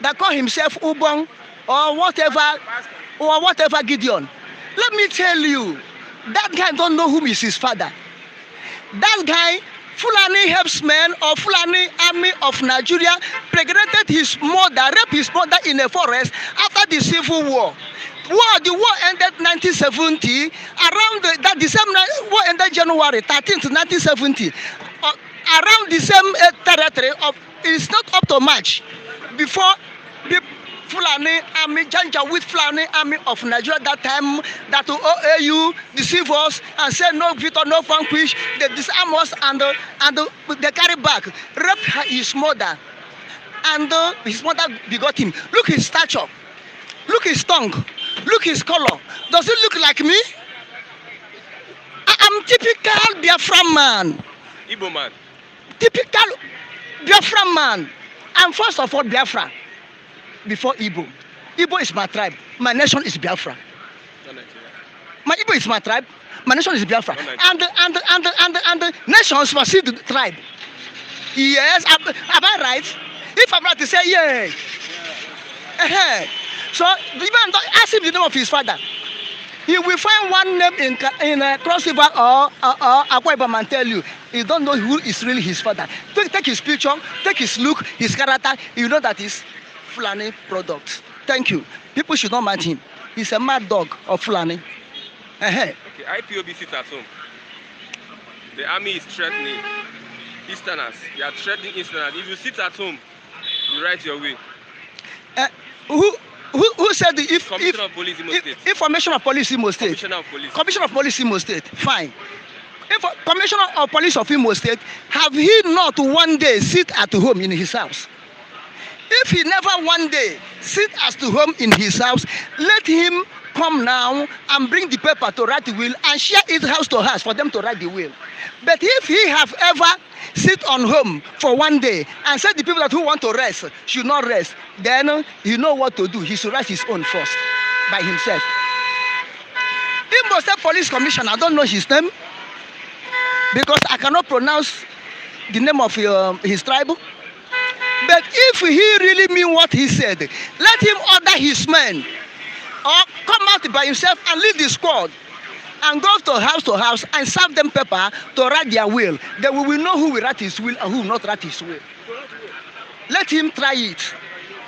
that call himself Ubong or whatever Gideon. Let me tell you, that guy don't know whom is his father. That guy, Fulani herdsmen or Fulani army of Nigeria, pregnanted his mother, raped his mother in a forest after the Civil War. The war ended 1970. Around that December, war ended January 13th, 1970. Around the same territory of, it's not up to March before the Fulani army, Janjaweed Fulani army of Nigeria that time, that OAU deceive us and say no victor, no vanquish. They disarm us and they carry back, raped his mother, and his mother begot him. Look his stature, look his tongue, look his color. Does it look like me? I'm typical Biafra man. Igbo man. Typical Biafra man. I'm first of all Biafra before Igbo. Igbo is my tribe. My nation is Biafra. My Igbo is my tribe. My nation is Biafra. And the nations must see the tribe. Yes, am I right? If I'm right to say yeah. So the man ask him the name of his father. He will find one name in Cross River or Akwa Ibom and tell you he don't know who is really his father. Take his picture, take his look, his character. You know that is Fulani product. Thank you. People should not mind him. He's a mad dog of Fulani. Okay, IPOB sits at home. The army is threatening Easterners. They are threatening Easterners. If you sit at home, you write your will. Who said the Commissioner of Police Imo State. Information of Police Imo State. Commissioner of Police. Commissioner of Police Imo State. Fine. If Commissioner of Police of Imo State, have he not one day sit at home in his house? If he never one day sit at home in his house, let him come now and bring the paper to write the will and share it house to house for them to write the will. But if he have ever sit on home for one day and said the people that who want to rest should not rest, then he know what to do. He should write his own first by himself. Imo State Police Commissioner, I don't know his name because I cannot pronounce the name of his tribe. But if he really mean what he said, let him order his men or come out by himself and lead the squad and go to house and serve them paper to write their will. Then we will know who will write his will and who will not write his will. Let him try it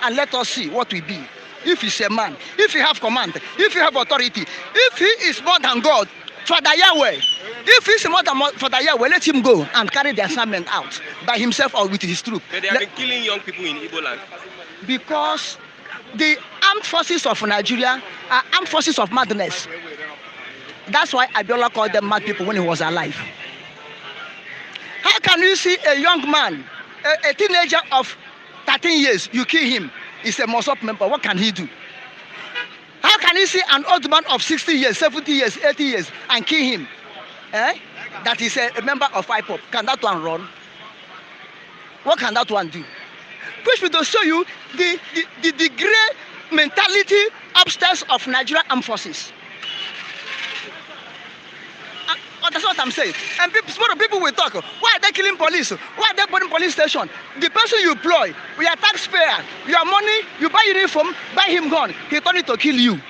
and let us see what will be. If he's a man, if he have command, if he have authority, if he is more than God, Father Yahweh, if he's more than Father Yahweh, let him go and carry the assignment out by himself or with his troop. But they have been killing young people in Igbo land. Because the armed forces of Nigeria are armed forces of madness. That's why Abiola called them mad people when he was alive. How can you see a young man, a teenager of 13 years, you kill him? He's a Mossop member. What can he do? How can you see an old man of 60 years, 70 years, 80 years and kill him? That is a member of IPOP. Can that one run? What can that one do? Which will show you the grey mentality upstairs of Nigerian armed forces. That's what I'm saying. And people will talk. Why are they killing police? Why are they burning police station? The person you employ, we are taxpayer. Your money, you buy uniform, buy him gun. He told it to kill you.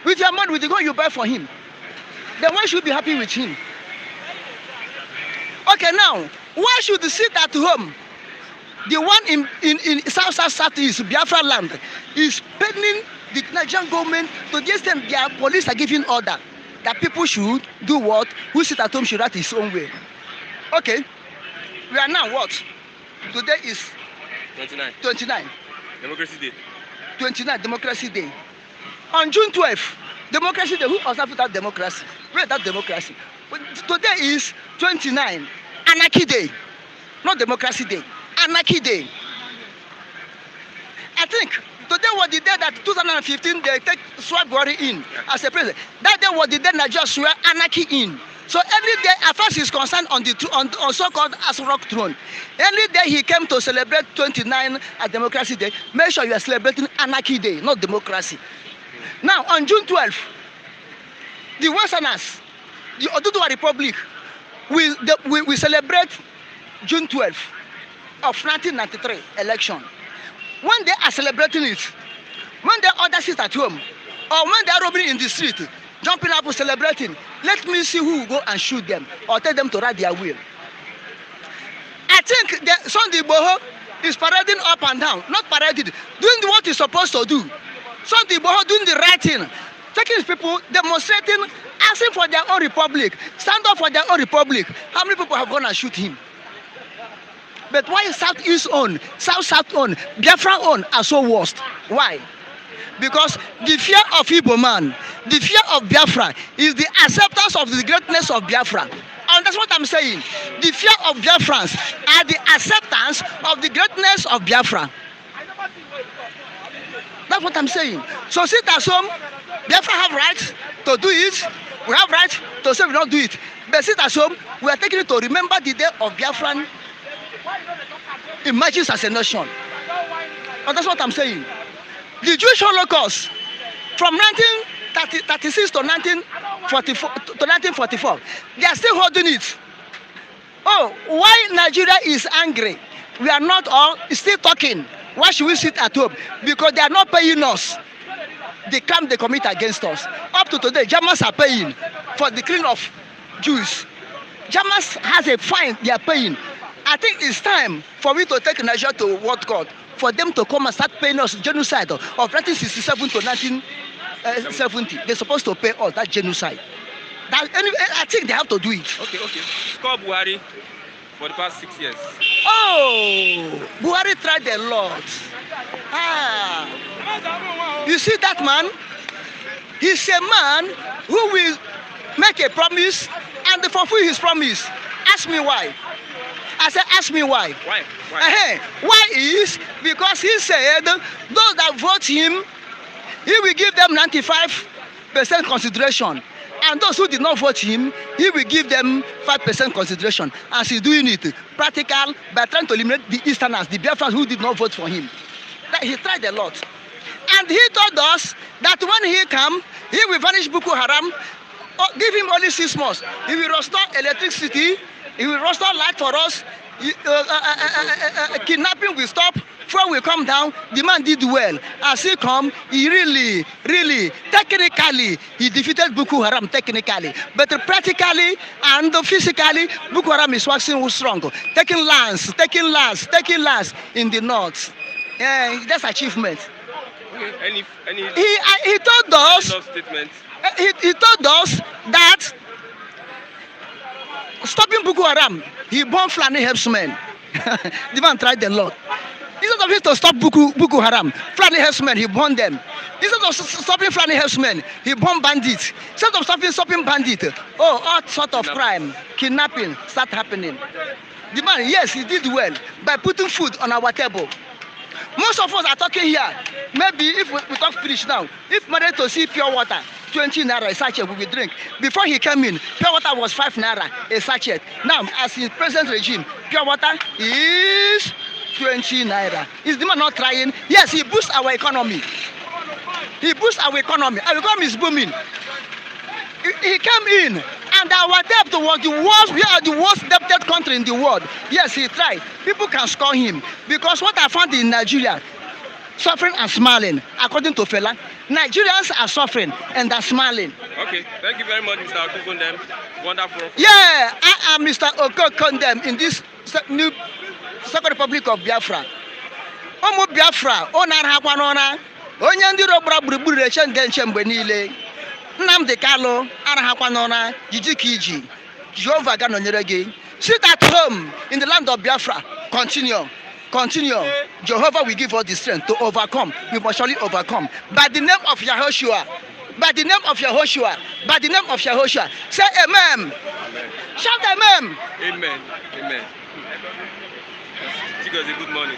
With your money, with the gun you buy for him. Then why should you be happy with him? Okay, now, why should you sit at home? The one in South-South-South-East, Biafra land, is pending the Nigerian government to the extent their police are giving order that people should do what? Who sit at home should write his own way. Okay, we are now what? Today is 29. 29. Democracy Day. 29 Democracy Day. On June 12th, Democracy Day. Who observed that democracy? Where is that democracy? Today is 29 Anarchy Day, not Democracy Day. Anarchy Day. I think today was the day that 2015 they swear Buhari in as a president. That day was the day Nigeria swear anarchy in. So every day, as far as he's concerned on so-called Rock throne, every day he came to celebrate 29 at Democracy Day. Make sure you are celebrating Anarchy Day, not democracy. Now on June 12th, the Westerners, the Oduduwa Republic, we celebrate June 12th of 1993 election. When they are celebrating it, when they order sit at home, or when they are robbing in the street, jumping up and celebrating, let me see who will go and shoot them or tell them to ride their wheel. I think the Sunday Boho is parading up and down, not paraded, doing what he's supposed to do. Sunday Boho doing the right thing, taking his people, demonstrating, asking for their own republic, stand up for their own republic. How many people have gone and shoot him? But why Southeast own, South own, Biafra own are so worst? Why? Because the fear of Igbo man, the fear of Biafra is the acceptance of the greatness of Biafra. And that's what I'm saying. The fear of Biafrans are the acceptance of the greatness of Biafra. That's what I'm saying. So sit at home, Biafra have right to do it. We have right to say we don't do it. But sit at home, we are taking it to remember the day of Biafran emerges as a nation. And that's what I'm saying. The Jewish Holocaust from 1936 to 1944, they are still holding it. Oh, why Nigeria is angry? We are not all still talking. Why should we sit at home? Because they are not paying us the crime they commit against us. Up to today, Germans are paying for the killing of Jews. Germans has a fine they are paying. I think it's time for me to take Nigeria to World Court, for them to come and start paying us genocide of 1967 to 1970. They're supposed to pay us that genocide. Anyway, I think they have to do it. Okay. Score Buhari for the past 6 years. Oh, Buhari tried a lot. You see that man? He's a man who will make a promise and fulfill his promise. Ask me why. I said, ask me why. Why? Why is because he said those that vote him, he will give them 95% consideration. And those who did not vote him, he will give them 5% consideration. As he's doing it, practical, by trying to eliminate the Easterners, the Biafrans who did not vote for him. That he tried a lot. And he told us that when he come, he will vanish Boko Haram, give him only 6 months. He will restore electricity, he will restore light for us, kidnapping will stop, fuel will come down. The man did well. As he come, he really, technically, he defeated Boko Haram technically. But practically and physically, Boko Haram is waxing strong. Taking lands in the north. Yeah, that's achievement. Any He told us, he told us that stopping Boko Haram, he born Fulani herdsmen. The man tried a lot. Instead of him to stop Boko Haram, Fulani herdsmen, he born them. Instead of stopping Fulani herdsmen, he born bandits. Instead of stopping bandits, all sort of crime, kidnapping start happening. The man, yes, he did well by putting food on our table. Most of us are talking here. Maybe if we talk finish now, if managed to see pure water, 20 naira a sachet we will drink. Before he came in, pure water was 5 naira a sachet. Now, as in present regime, pure water is 20 naira. Is the man not trying? Yes, he boosts our economy. Our economy is booming. He came in, and our debt was the worst. We are the worst debted country in the world. Yes, he tried. People can score him because what I found in Nigeria, suffering and smiling, according to Fela, Nigerians are suffering and they're smiling. Okay, thank you very much, Mr. Okokondem. Wonderful. Yeah, I am Mr. Okokondem in this new Second Republic of Biafra. Omo Biafra, onara hakwanona, onye ndị rogbara gburugburu eche ndenche mgbe niile. Nnamdi Kanu arahakwanona, jiji kiji. Jehovah ga nọnyere gị. Sit at home in the land of Biafra. Continue. Continue. Jehovah will give us the strength to overcome. We must surely overcome. By the name of Yahushua. By the name of Yahushua. By the name of Yahushua. Say amen. Amen. Shout amen. Amen. Amen. Chigozie, good morning.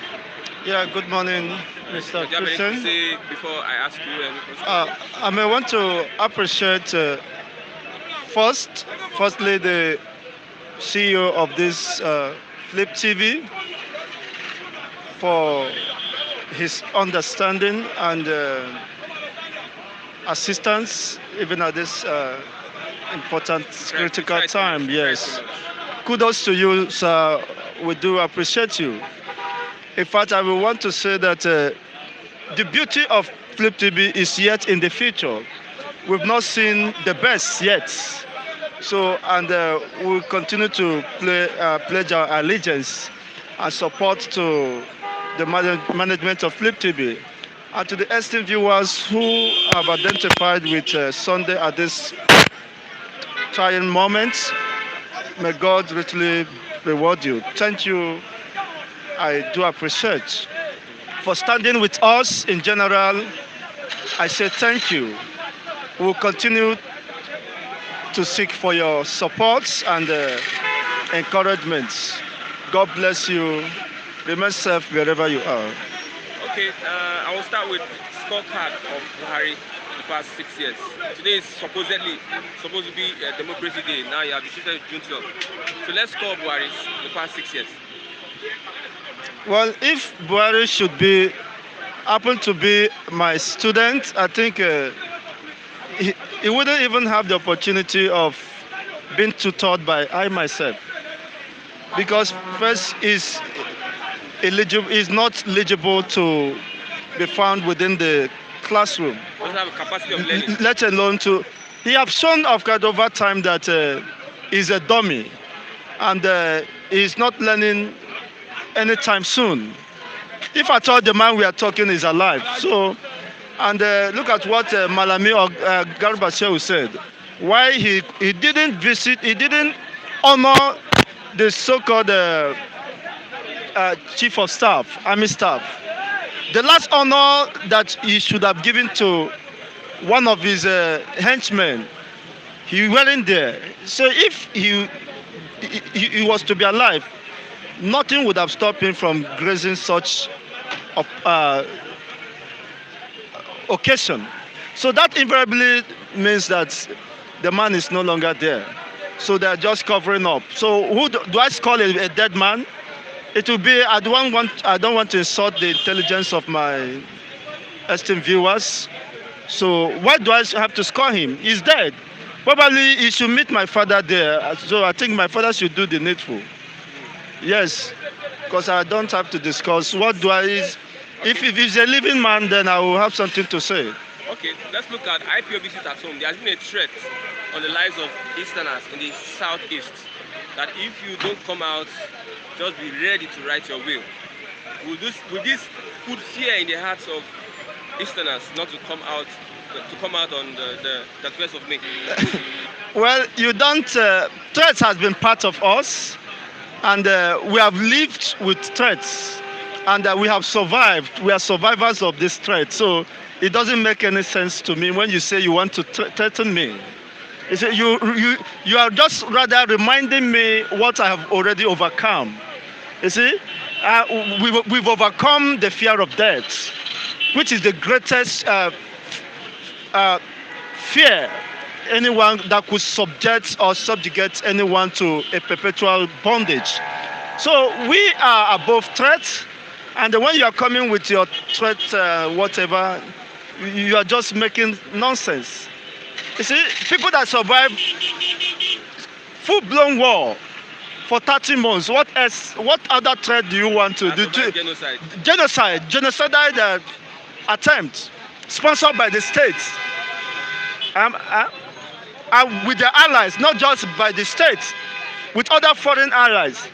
Yeah, good morning, Mr. Do you have anything to Christian. say before I ask you any questions? I may want to appreciate firstly, the CEO of this Flip TV for his understanding and assistance, even at this important critical time. Yes. Kudos to you, sir. We do appreciate you. In fact, I will want to say that the beauty of Flip TV is yet in the future. We've not seen the best yet. So, and we'll continue to pledge our allegiance and support to the management of Flip TV. And to the esteemed viewers who have identified with Sunday at this trying moment, may God richly reward you. Thank you. I do appreciate for standing with us in general. I say thank you. We'll continue to seek for your support and encouragement. God bless you. Remain safe wherever you are. Okay, I will start with scorecard of Buhari the past 6 years. Today is supposed to be a democracy day. Now you have defeated June 12. So let's score Buhari the past 6 years. Well, if Buhari should happen to be my student, I think he wouldn't even have the opportunity of being tutored by I myself. Because first is not eligible to be found within the classroom. Doesn't have a capacity of learning. Let alone to, he have shown of course over time that he's a dummy, and he's not learning anytime soon. If at all the man we are talking is alive. So, and look at what Malami or Garba Shehu said. Why he didn't visit, he didn't honor the so-called chief of staff, army staff. The last honor that he should have given to one of his henchmen, he wasn't there. So if he was to be alive, nothing would have stopped him from grazing such occasion. So that invariably means that the man is no longer there. So they're just covering up. So who do I call a dead man? It will be, I don't want to insult the intelligence of my esteemed viewers. So why do I have to score him? He's dead. Probably he should meet my father there. So I think my father should do the needful. Yes, because I don't have to discuss what do I. If he's a living man, then I will have something to say. Okay, let's look at IPOB at home. There has been a threat on the lives of Easterners in the southeast that if you don't come out, just be ready to write your will. Will this put fear in the hearts of Easterners not to come out on the 1st of May? Well, you don't. Threats has been part of us, and we have lived with threats, and we have survived. We are survivors of this threat. So it doesn't make any sense to me when you say you want to threaten me. You are just rather reminding me what I have already overcome. You see, we've overcome the fear of death, which is the greatest fear anyone that could subjugate anyone to a perpetual bondage. So we are above threat, and when you are coming with your threat, whatever, you are just making nonsense. You see, people that survive full-blown war for 30 months, what else? What other threat do you want to do? Genocidal attempt sponsored by the states. With the allies, not just by the states, with other foreign allies.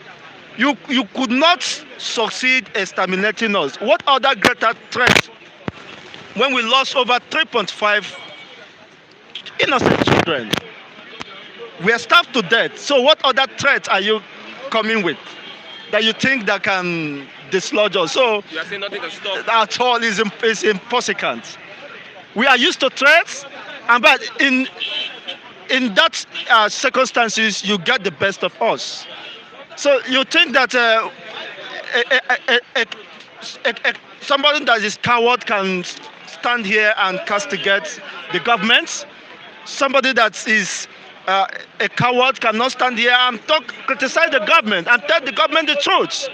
You could not succeed exterminating us. What other greater threat when we lost over 3.5 innocent children? We are starved to death. So what other threat are you coming with? that you think that can dislodge us. So You are saying nothing can stop. at all is impossible. We are used to threats, and but in that circumstances, you get the best of us. So you think that somebody that is coward can stand here and castigate the government? Somebody that is a coward cannot stand here and criticize the government and tell the government the truth.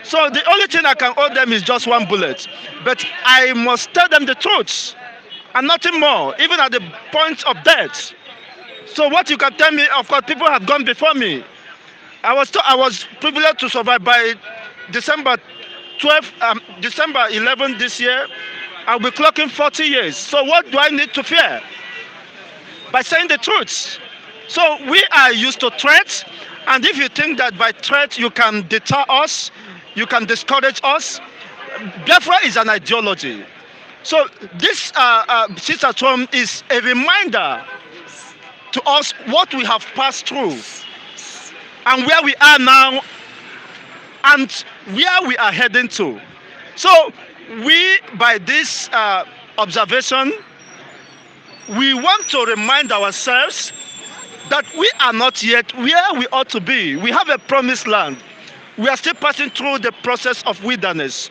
So the only thing I can owe them is just one bullet, but I must tell them the truth and nothing more, even at the point of death. So what you can tell me, of course, people have gone before me. I was privileged to survive by December 11 this year. I'll be clocking 40 years. So what do I need to fear? By saying the truth. So we are used to threats, and if you think that by threat you can deter us, you can discourage us, Biafra is an ideology. So this Sister Trump is a reminder to us what we have passed through and where we are now and where we are heading to. So we, by this observation, we want to remind ourselves that we are not yet where we ought to be. We have a promised land. We are still passing through the process of wilderness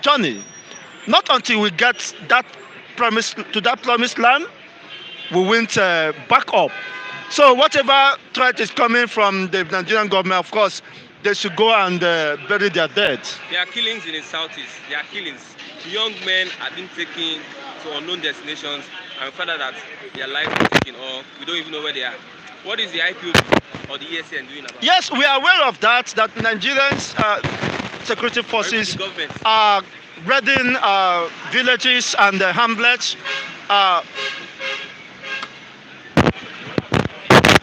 journey. Not until we get that promised land, we won't back up. So whatever threat is coming from the Nigerian government, of course, they should go and bury their dead. There are killings in the southeast. There are killings. Young men are being taken to unknown destinations, and further that their lives are taken, or we don't even know where they are. What is the IPOB or the ESN doing about it? Yes, we are aware of that Nigerians security forces are raiding villages and hamlets,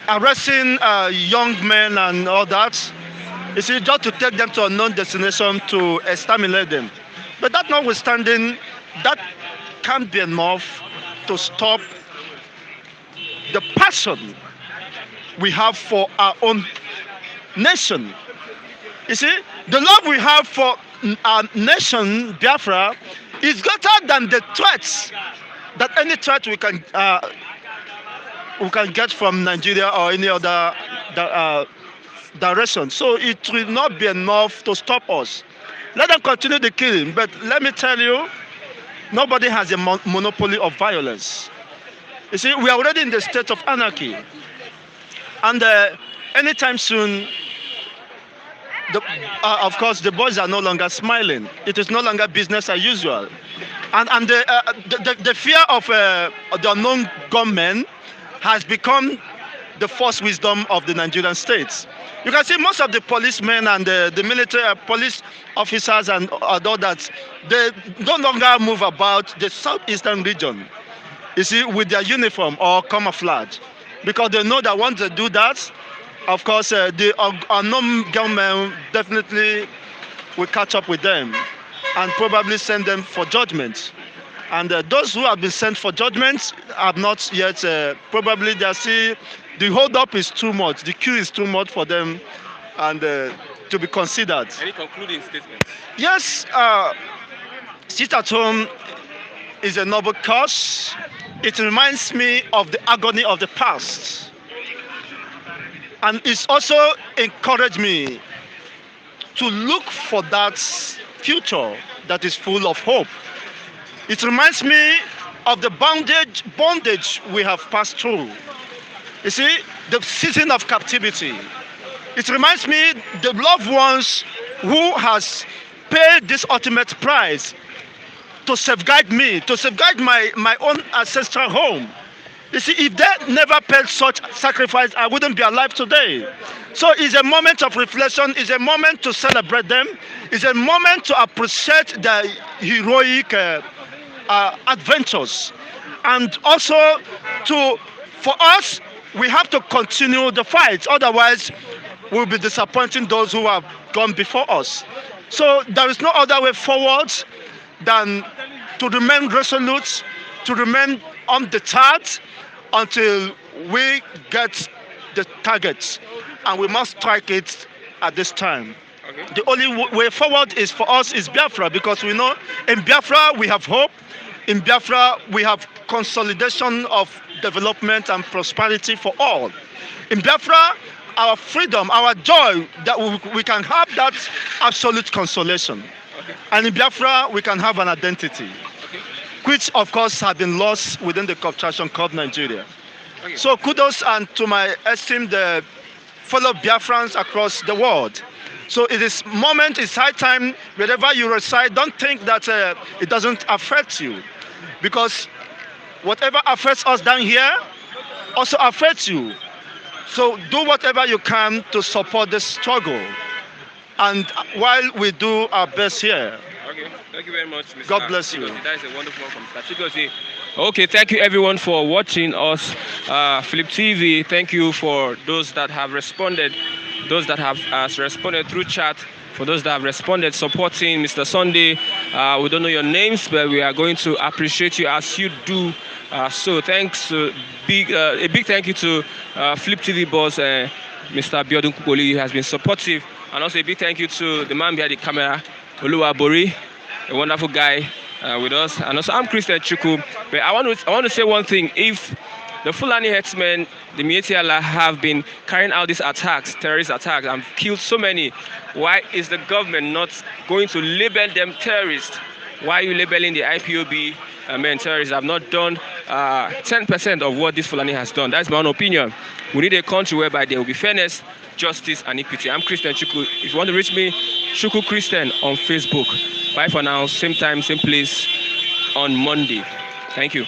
arresting young men and all that. You see, just to take them to a unknown destination to exterminate them. But that notwithstanding, that can't be enough to stop the passion we have for our own nation. You see, the love we have for our nation, Biafra, is greater than the threats that any threat we can get from Nigeria or any other direction. So it will not be enough to stop us. Let them continue the killing, but let me tell you, nobody has a monopoly of violence. You see, we are already in the state of anarchy. And anytime soon, of course, the boys are no longer smiling. It is no longer business as usual. And the fear of the unknown gunmen has become the false wisdom of the Nigerian states. You can see most of the policemen and the military police officers and others, they no longer move about the southeastern region, you see, with their uniform or camouflage. Because they know that once they do that, of course, the unknown gunmen definitely will catch up with them and probably send them for judgment. And those who have been sent for judgment have not yet, probably they see the hold-up is too much, the queue is too much for them and to be considered. Any concluding statements? Yes, sit at home is a noble cause. It reminds me of the agony of the past. And it's also encouraged me to look for that future that is full of hope. It reminds me of the bondage we have passed through. You see, the season of captivity. It reminds me the loved ones who has paid this ultimate price to safeguard me, to safeguard my own ancestral home. You see, if they never paid such sacrifice, I wouldn't be alive today. So it's a moment of reflection, it's a moment to celebrate them, it's a moment to appreciate their heroic adventures. And also, for us, we have to continue the fight, otherwise we'll be disappointing those who have gone before us. So there is no other way forward than to remain resolute, to remain undeterred until we get the target, and we must strike it at this time. Okay. The only way forward is for us is Biafra, because we know in Biafra we have hope. In Biafra we have consolidation of development and prosperity for all. In Biafra, our freedom, our joy, that we can have that absolute consolation. Okay. And in Biafra, we can have an identity, Okay. which of course have been lost within the contraction called Nigeria. Okay. So kudos and to my esteemed fellow Biafrans across the world. So it is moment, it's high time, wherever you reside, don't think that it doesn't affect you. Because whatever affects us down here also affects you. So do whatever you can to support this struggle. And while we do our best here, Okay, thank you very much, Mr. God bless you. Chigozie. That is a wonderful one from Mr. Chigozie. Okay, thank you everyone for watching us. Flip TV, thank you for those that have responded, those that have responded through chat, for those that have responded supporting Mr. Sunday. We don't know your names, but we are going to appreciate you as you do. So thanks, a big thank you to Flip TV boss, Mr. Abiodun Kupoli. He has been supportive. And also a big thank you to the man behind the camera, Oluwa Bori, a wonderful guy with us. And also I'm Christian Chukwu. But I want to say one thing. If the Fulani herdsmen, the Miyetti Allah, have been carrying out these attacks, terrorist attacks, and killed so many, why is the government not going to label them terrorists? Why are you labeling the IPOB men terrorists? Have not done 10% of what this Fulani has done. That's my own opinion. We need a country whereby there will be fairness, justice, and equity. I'm Christian Chukwu. If you want to reach me, Chukwu Christian on Facebook. Bye for now. Same time, same place on Monday. Thank you.